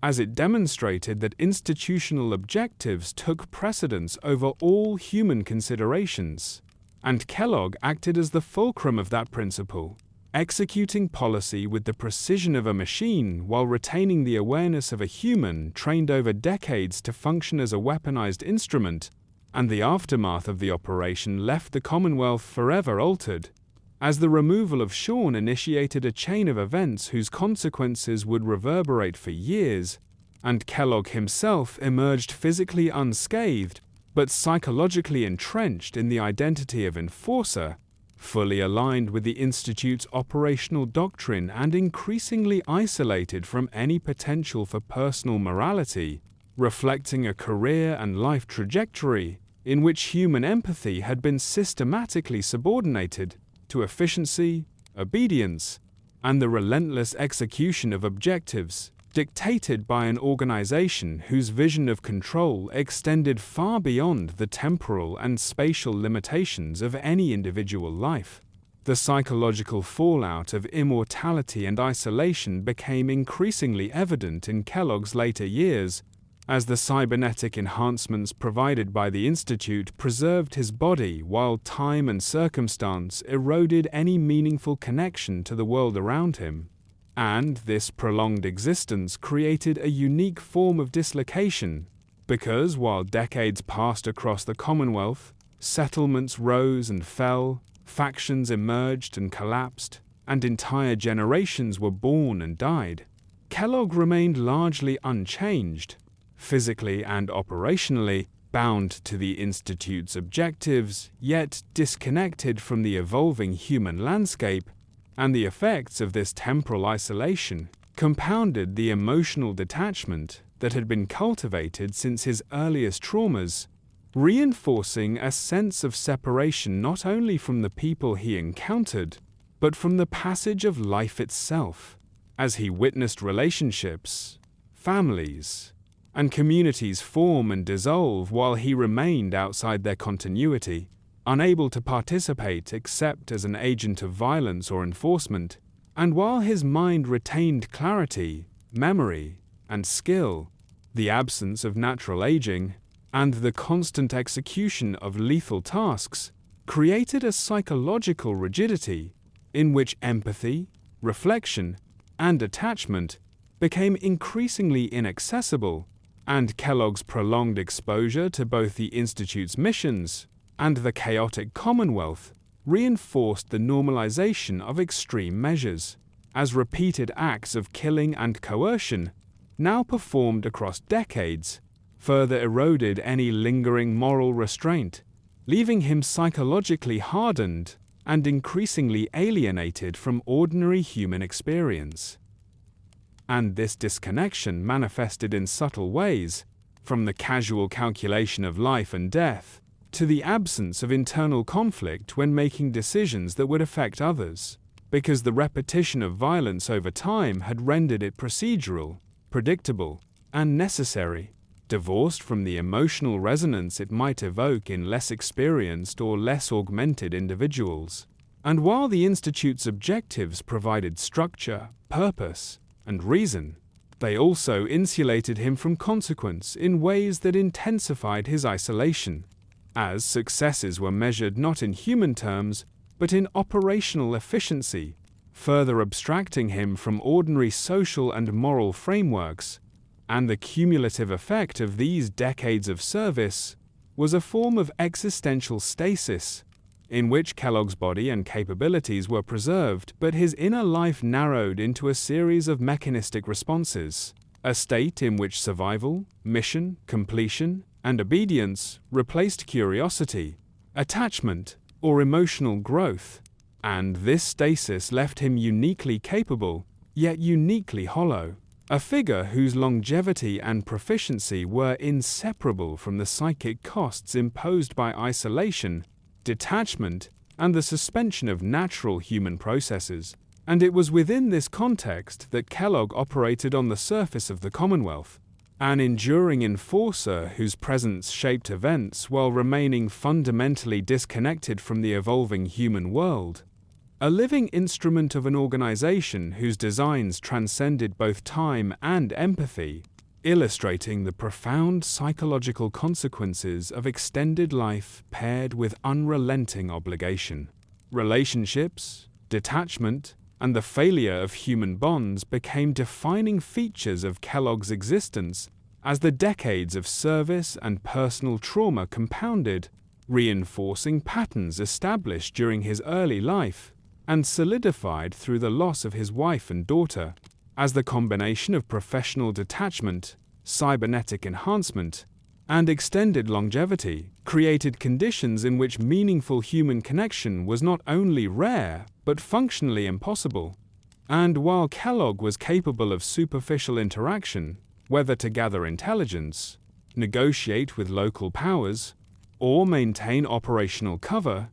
as it demonstrated that institutional objectives took precedence over all human considerations, and Kellogg acted as the fulcrum of that principle, executing policy with the precision of a machine while retaining the awareness of a human trained over decades to function as a weaponized instrument, and the aftermath of the operation left the Commonwealth forever altered, as the removal of Sean initiated a chain of events whose consequences would reverberate for years, and Kellogg himself emerged physically unscathed, but psychologically entrenched in the identity of enforcer, fully aligned with the Institute's operational doctrine and increasingly isolated from any potential for personal morality, reflecting a career and life trajectory in which human empathy had been systematically subordinated to efficiency, obedience, and the relentless execution of objectives dictated by an organization whose vision of control extended far beyond the temporal and spatial limitations of any individual life. The psychological fallout of immortality and isolation became increasingly evident in Kellogg's later years, as the cybernetic enhancements provided by the Institute preserved his body while time and circumstance eroded any meaningful connection to the world around him. And this prolonged existence created a unique form of dislocation, because while decades passed across the Commonwealth, settlements rose and fell, factions emerged and collapsed, and entire generations were born and died, Kellogg remained largely unchanged, physically and operationally bound to the Institute's objectives, yet disconnected from the evolving human landscape, and the effects of this temporal isolation compounded the emotional detachment that had been cultivated since his earliest traumas, reinforcing a sense of separation not only from the people he encountered, but from the passage of life itself, as he witnessed relationships, families, and communities form and dissolve while he remained outside their continuity, unable to participate except as an agent of violence or enforcement, and while his mind retained clarity, memory, and skill, the absence of natural aging, and the constant execution of lethal tasks created a psychological rigidity in which empathy, reflection, and attachment became increasingly inaccessible, and Kellogg's prolonged exposure to both the Institute's missions and the chaotic Commonwealth reinforced the normalization of extreme measures, as repeated acts of killing and coercion, now performed across decades, further eroded any lingering moral restraint, leaving him psychologically hardened and increasingly alienated from ordinary human experience. And this disconnection manifested in subtle ways, from the casual calculation of life and death, to the absence of internal conflict when making decisions that would affect others, because the repetition of violence over time had rendered it procedural, predictable, and necessary, divorced from the emotional resonance it might evoke in less experienced or less augmented individuals. And while the Institute's objectives provided structure, purpose, and reason, they also insulated him from consequence in ways that intensified his isolation, as successes were measured not in human terms, but in operational efficiency, further abstracting him from ordinary social and moral frameworks. And the cumulative effect of these decades of service was a form of existential stasis, in which Kellogg's body and capabilities were preserved, but his inner life narrowed into a series of mechanistic responses, a state in which survival, mission, completion, and obedience replaced curiosity, attachment, or emotional growth, and this stasis left him uniquely capable, yet uniquely hollow, a figure whose longevity and proficiency were inseparable from the psychic costs imposed by isolation, detachment, and the suspension of natural human processes. And it was within this context that Kellogg operated on the surface of the Commonwealth, an enduring enforcer whose presence shaped events while remaining fundamentally disconnected from the evolving human world, a living instrument of an organization whose designs transcended both time and empathy, illustrating the profound psychological consequences of extended life paired with unrelenting obligation. Relationships, detachment, and the failure of human bonds became defining features of Kellogg's existence as the decades of service and personal trauma compounded, reinforcing patterns established during his early life and solidified through the loss of his wife and daughter, as the combination of professional detachment, cybernetic enhancement, and extended longevity created conditions in which meaningful human connection was not only rare, but functionally impossible. And while Kellogg was capable of superficial interaction, whether to gather intelligence, negotiate with local powers, or maintain operational cover,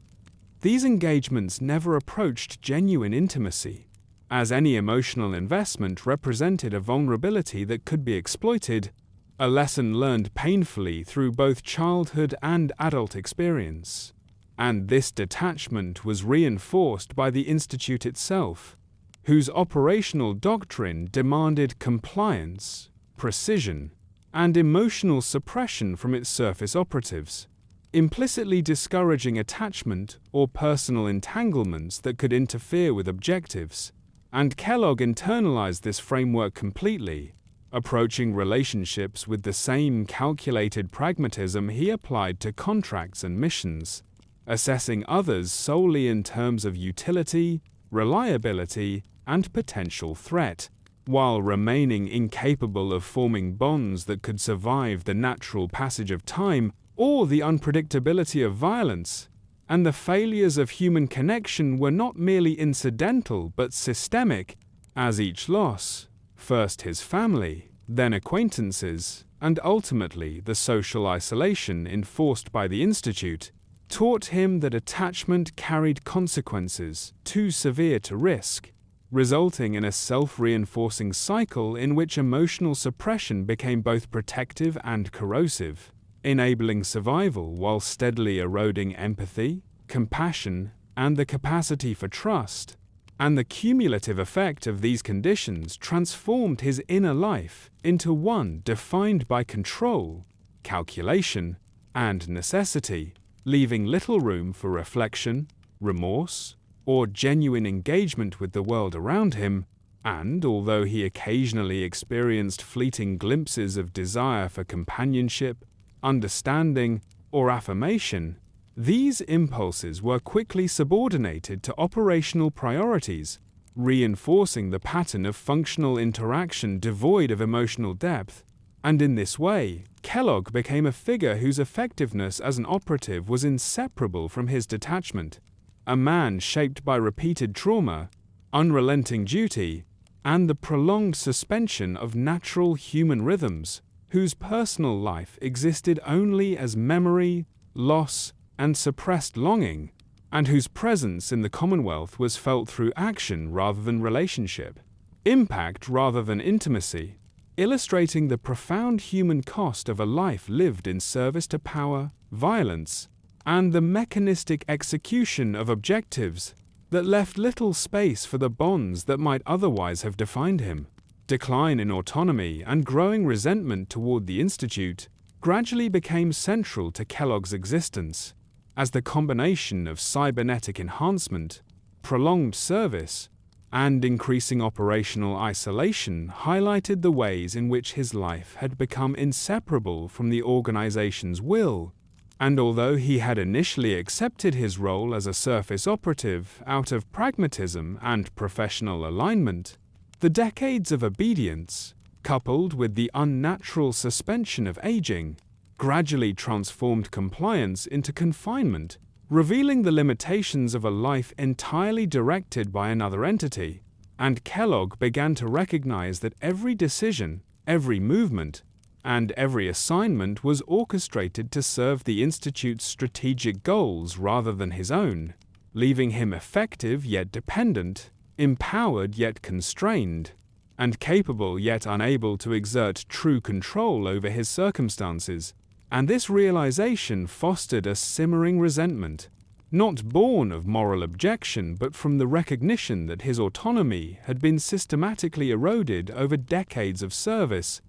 these engagements never approached genuine intimacy, as any emotional investment represented a vulnerability that could be exploited, a lesson learned painfully through both childhood and adult experience. And this detachment was reinforced by the Institute itself, whose operational doctrine demanded compliance, precision, and emotional suppression from its surface operatives, implicitly discouraging attachment or personal entanglements that could interfere with objectives. And Kellogg internalized this framework completely, approaching relationships with the same calculated pragmatism he applied to contracts and missions, assessing others solely in terms of utility, reliability, and potential threat, while remaining incapable of forming bonds that could survive the natural passage of time or the unpredictability of violence. And the failures of human connection were not merely incidental but systemic, as each loss, first his family, then acquaintances, and ultimately the social isolation enforced by the Institute, taught him that attachment carried consequences too severe to risk, resulting in a self-reinforcing cycle in which emotional suppression became both protective and corrosive, enabling survival while steadily eroding empathy, compassion, and the capacity for trust. And the cumulative effect of these conditions transformed his inner life into one defined by control, calculation, and necessity, leaving little room for reflection, remorse, or genuine engagement with the world around him. And although he occasionally experienced fleeting glimpses of desire for companionship, understanding, or affirmation, these impulses were quickly subordinated to operational priorities, reinforcing the pattern of functional interaction devoid of emotional depth. And in this way, Kellogg became a figure whose effectiveness as an operative was inseparable from his detachment, a man shaped by repeated trauma, unrelenting duty, and the prolonged suspension of natural human rhythms, whose personal life existed only as memory, loss, and suppressed longing, and whose presence in the Commonwealth was felt through action rather than relationship, impact rather than intimacy, illustrating the profound human cost of a life lived in service to power, violence, and the mechanistic execution of objectives that left little space for the bonds that might otherwise have defined him. Decline in autonomy and growing resentment toward the Institute gradually became central to Kellogg's existence, as the combination of cybernetic enhancement, prolonged service, and increasing operational isolation highlighted the ways in which his life had become inseparable from the organization's will. And although he had initially accepted his role as a surface operative out of pragmatism and professional alignment, the decades of obedience, coupled with the unnatural suspension of aging, gradually transformed compliance into confinement, revealing the limitations of a life entirely directed by another entity. And Kellogg began to recognize that every decision, every movement, and every assignment was orchestrated to serve the Institute's strategic goals rather than his own, leaving him effective yet dependent, empowered yet constrained, and capable yet unable to exert true control over his circumstances. And this realization fostered a simmering resentment, not born of moral objection but from the recognition that his autonomy had been systematically eroded over decades of service,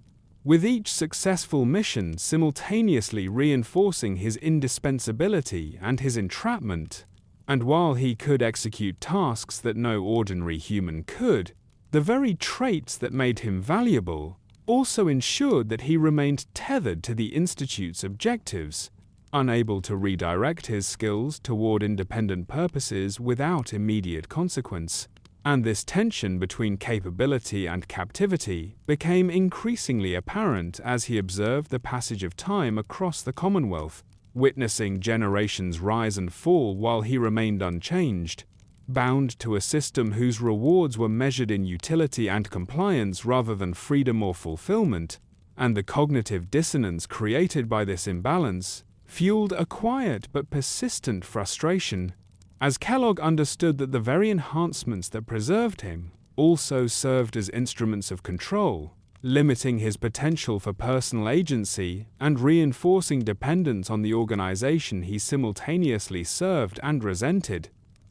with each successful mission simultaneously reinforcing his indispensability and his entrapment. And while he could execute tasks that no ordinary human could, the very traits that made him valuable also ensured that he remained tethered to the Institute's objectives, unable to redirect his skills toward independent purposes without immediate consequence. And this tension between capability and captivity became increasingly apparent as he observed the passage of time across the Commonwealth, witnessing generations rise and fall while he remained unchanged, bound to a system whose rewards were measured in utility and compliance rather than freedom or fulfillment. And the cognitive dissonance created by this imbalance fueled a quiet but persistent frustration, as Kellogg understood that the very enhancements that preserved him also served as instruments of control, limiting his potential for personal agency and reinforcing dependence on the organization he simultaneously served and resented.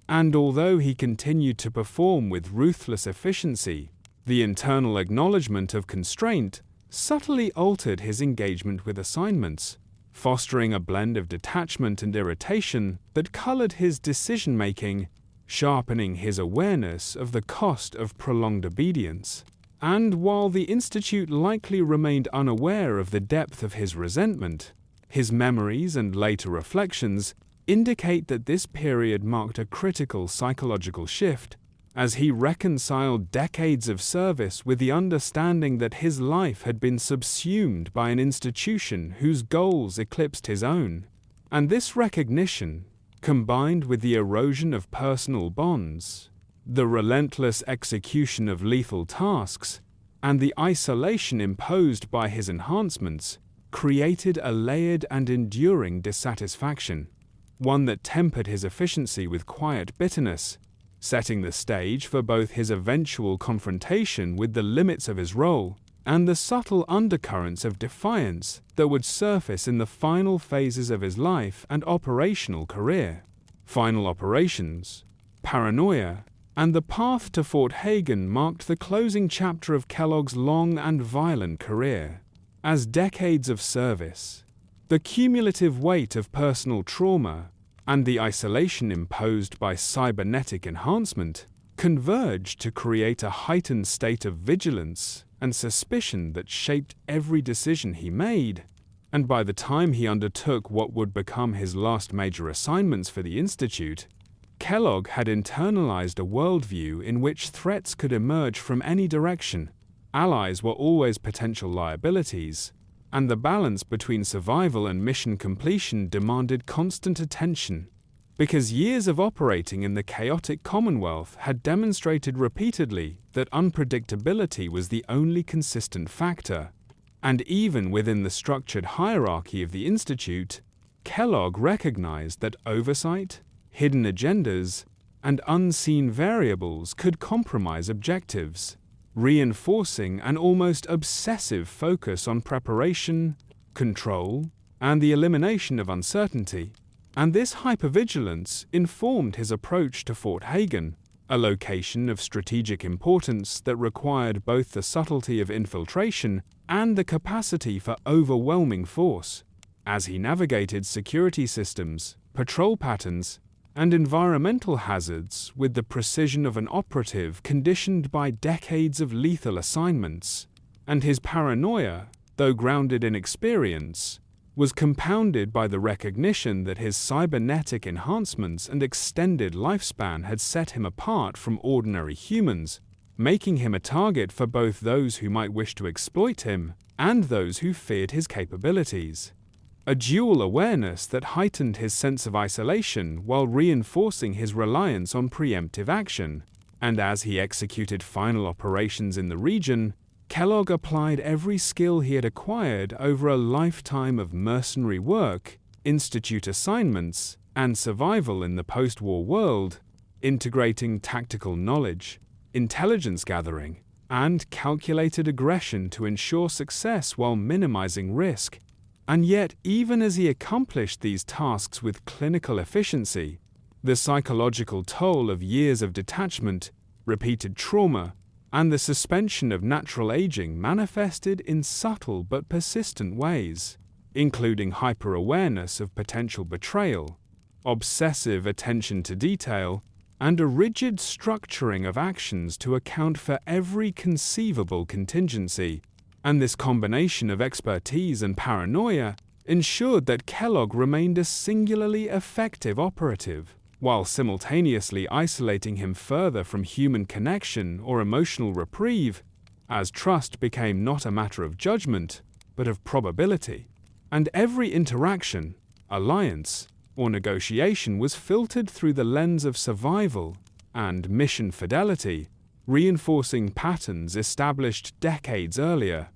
And although he continued to perform with ruthless efficiency, the internal acknowledgement of constraint subtly altered his engagement with assignments, fostering a blend of detachment and irritation that colored his decision-making, sharpening his awareness of the cost of prolonged obedience. And while the Institute likely remained unaware of the depth of his resentment, his memories and later reflections indicate that this period marked a critical psychological shift, as he reconciled decades of service with the understanding that his life had been subsumed by an institution whose goals eclipsed his own. And this recognition, combined with the erosion of personal bonds, the relentless execution of lethal tasks, and the isolation imposed by his enhancements, created a layered and enduring dissatisfaction, one that tempered his efficiency with quiet bitterness, setting the stage for both his eventual confrontation with the limits of his role and the subtle undercurrents of defiance that would surface in the final phases of his life and operational career. Final operations, paranoia, and the path to Fort Hagen marked the closing chapter of Kellogg's long and violent career. As decades of service, the cumulative weight of personal trauma, and the isolation imposed by cybernetic enhancement converged to create a heightened state of vigilance and suspicion that shaped every decision he made. And by the time he undertook what would become his last major assignments for the Institute, Kellogg had internalized a worldview in which threats could emerge from any direction, allies were always potential liabilities, and the balance between survival and mission completion demanded constant attention, because years of operating in the chaotic Commonwealth had demonstrated repeatedly that unpredictability was the only consistent factor. And even within the structured hierarchy of the Institute, Kellogg recognized that oversight, hidden agendas, and unseen variables could compromise objectives, reinforcing an almost obsessive focus on preparation, control, and the elimination of uncertainty. And this hypervigilance informed his approach to Fort Hagen, a location of strategic importance that required both the subtlety of infiltration and the capacity for overwhelming force. As he navigated security systems, patrol patterns, and environmental hazards with the precision of an operative conditioned by decades of lethal assignments, and his paranoia, though grounded in experience, was compounded by the recognition that his cybernetic enhancements and extended lifespan had set him apart from ordinary humans, making him a target for both those who might wish to exploit him and those who feared his capabilities. A dual awareness that heightened his sense of isolation while reinforcing his reliance on preemptive action. And as he executed final operations in the region, Kellogg applied every skill he had acquired over a lifetime of mercenary work, institute assignments, and survival in the post-war world, integrating tactical knowledge, intelligence gathering, and calculated aggression to ensure success while minimizing risk. And yet, even as he accomplished these tasks with clinical efficiency, the psychological toll of years of detachment, repeated trauma, and the suspension of natural aging manifested in subtle but persistent ways, including hyper-awareness of potential betrayal, obsessive attention to detail, and a rigid structuring of actions to account for every conceivable contingency. And this combination of expertise and paranoia ensured that Kellogg remained a singularly effective operative, while simultaneously isolating him further from human connection or emotional reprieve, as trust became not a matter of judgment, but of probability. And every interaction, alliance, or negotiation was filtered through the lens of survival and mission fidelity, reinforcing patterns established decades earlier,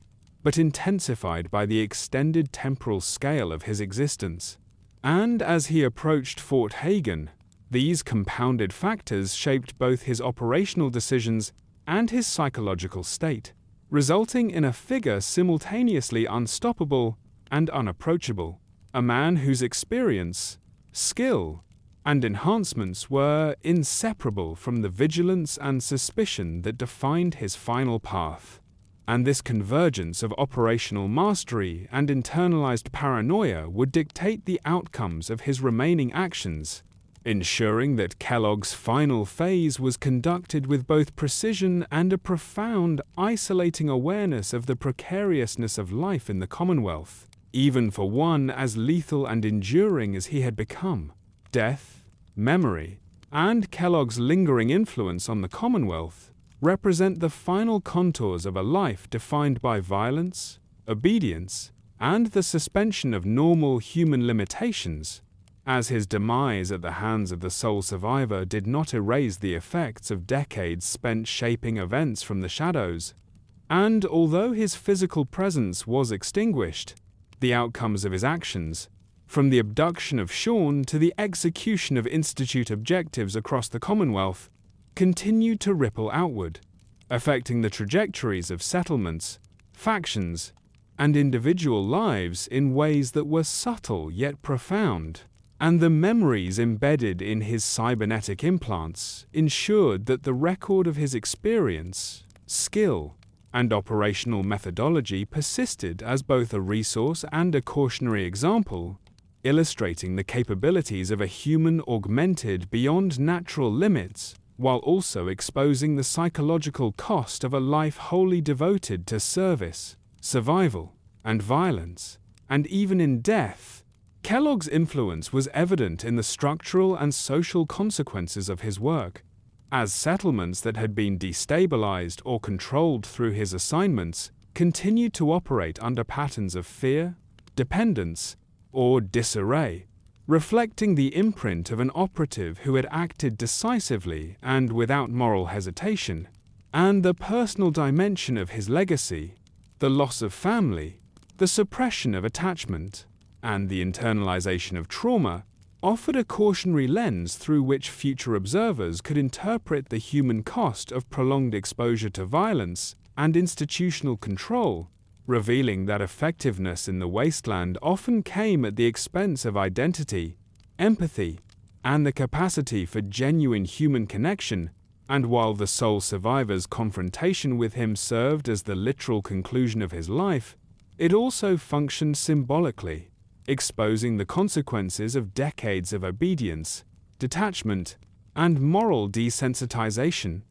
but intensified by the extended temporal scale of his existence. And as he approached Fort Hagen, these compounded factors shaped both his operational decisions and his psychological state, resulting in a figure simultaneously unstoppable and unapproachable, a man whose experience, skill, and enhancements were inseparable from the vigilance and suspicion that defined his final path. and this convergence of operational mastery and internalized paranoia would dictate the outcomes of his remaining actions, ensuring that Kellogg's final phase was conducted with both precision and a profound, isolating awareness of the precariousness of life in the Commonwealth, even for one as lethal and enduring as he had become. Death, memory, and Kellogg's lingering influence on the Commonwealth represent the final contours of a life defined by violence, obedience, and the suspension of normal human limitations, as his demise at the hands of the sole survivor did not erase the effects of decades spent shaping events from the shadows. And although his physical presence was extinguished, the outcomes of his actions, from the abduction of Sean to the execution of Institute objectives across the Commonwealth, continued to ripple outward, affecting the trajectories of settlements, factions, and individual lives in ways that were subtle yet profound. And the memories embedded in his cybernetic implants ensured that the record of his experience, skill, and operational methodology persisted as both a resource and a cautionary example, illustrating the capabilities of a human augmented beyond natural limits, while also exposing the psychological cost of a life wholly devoted to service, survival, and violence. And even in death, Kellogg's influence was evident in the structural and social consequences of his work, as settlements that had been destabilized or controlled through his assignments continued to operate under patterns of fear, dependence, or disarray, reflecting the imprint of an operative who had acted decisively and without moral hesitation. And the personal dimension of his legacy, the loss of family, the suppression of attachment, and the internalization of trauma, offered a cautionary lens through which future observers could interpret the human cost of prolonged exposure to violence and institutional control, revealing that effectiveness in the wasteland often came at the expense of identity, empathy, and the capacity for genuine human connection. And while the sole survivor's confrontation with him served as the literal conclusion of his life, it also functioned symbolically, exposing the consequences of decades of obedience, detachment, and moral desensitization,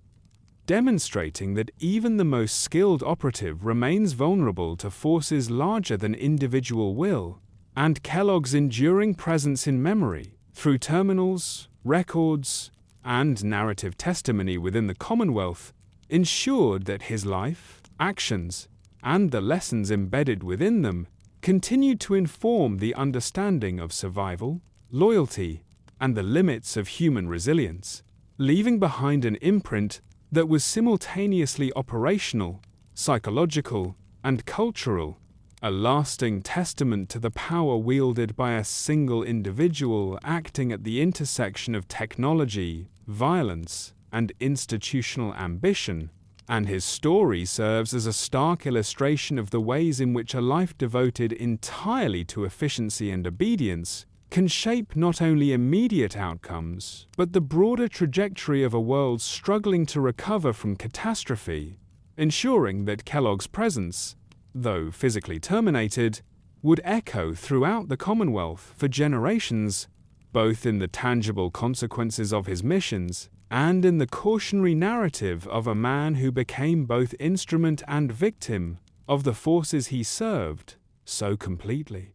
demonstrating that even the most skilled operative remains vulnerable to forces larger than individual will. And Kellogg's enduring presence in memory, through terminals, records, and narrative testimony within the Commonwealth, ensured that his life, actions, and the lessons embedded within them continued to inform the understanding of survival, loyalty, and the limits of human resilience, leaving behind an imprint that was simultaneously operational, psychological, and cultural, a lasting testament to the power wielded by a single individual acting at the intersection of technology, violence, and institutional ambition. And his story serves as a stark illustration of the ways in which a life devoted entirely to efficiency and obedience can shape not only immediate outcomes, but the broader trajectory of a world struggling to recover from catastrophe, ensuring that Kellogg's presence, though physically terminated, would echo throughout the Commonwealth for generations, both in the tangible consequences of his missions and in the cautionary narrative of a man who became both instrument and victim of the forces he served so completely.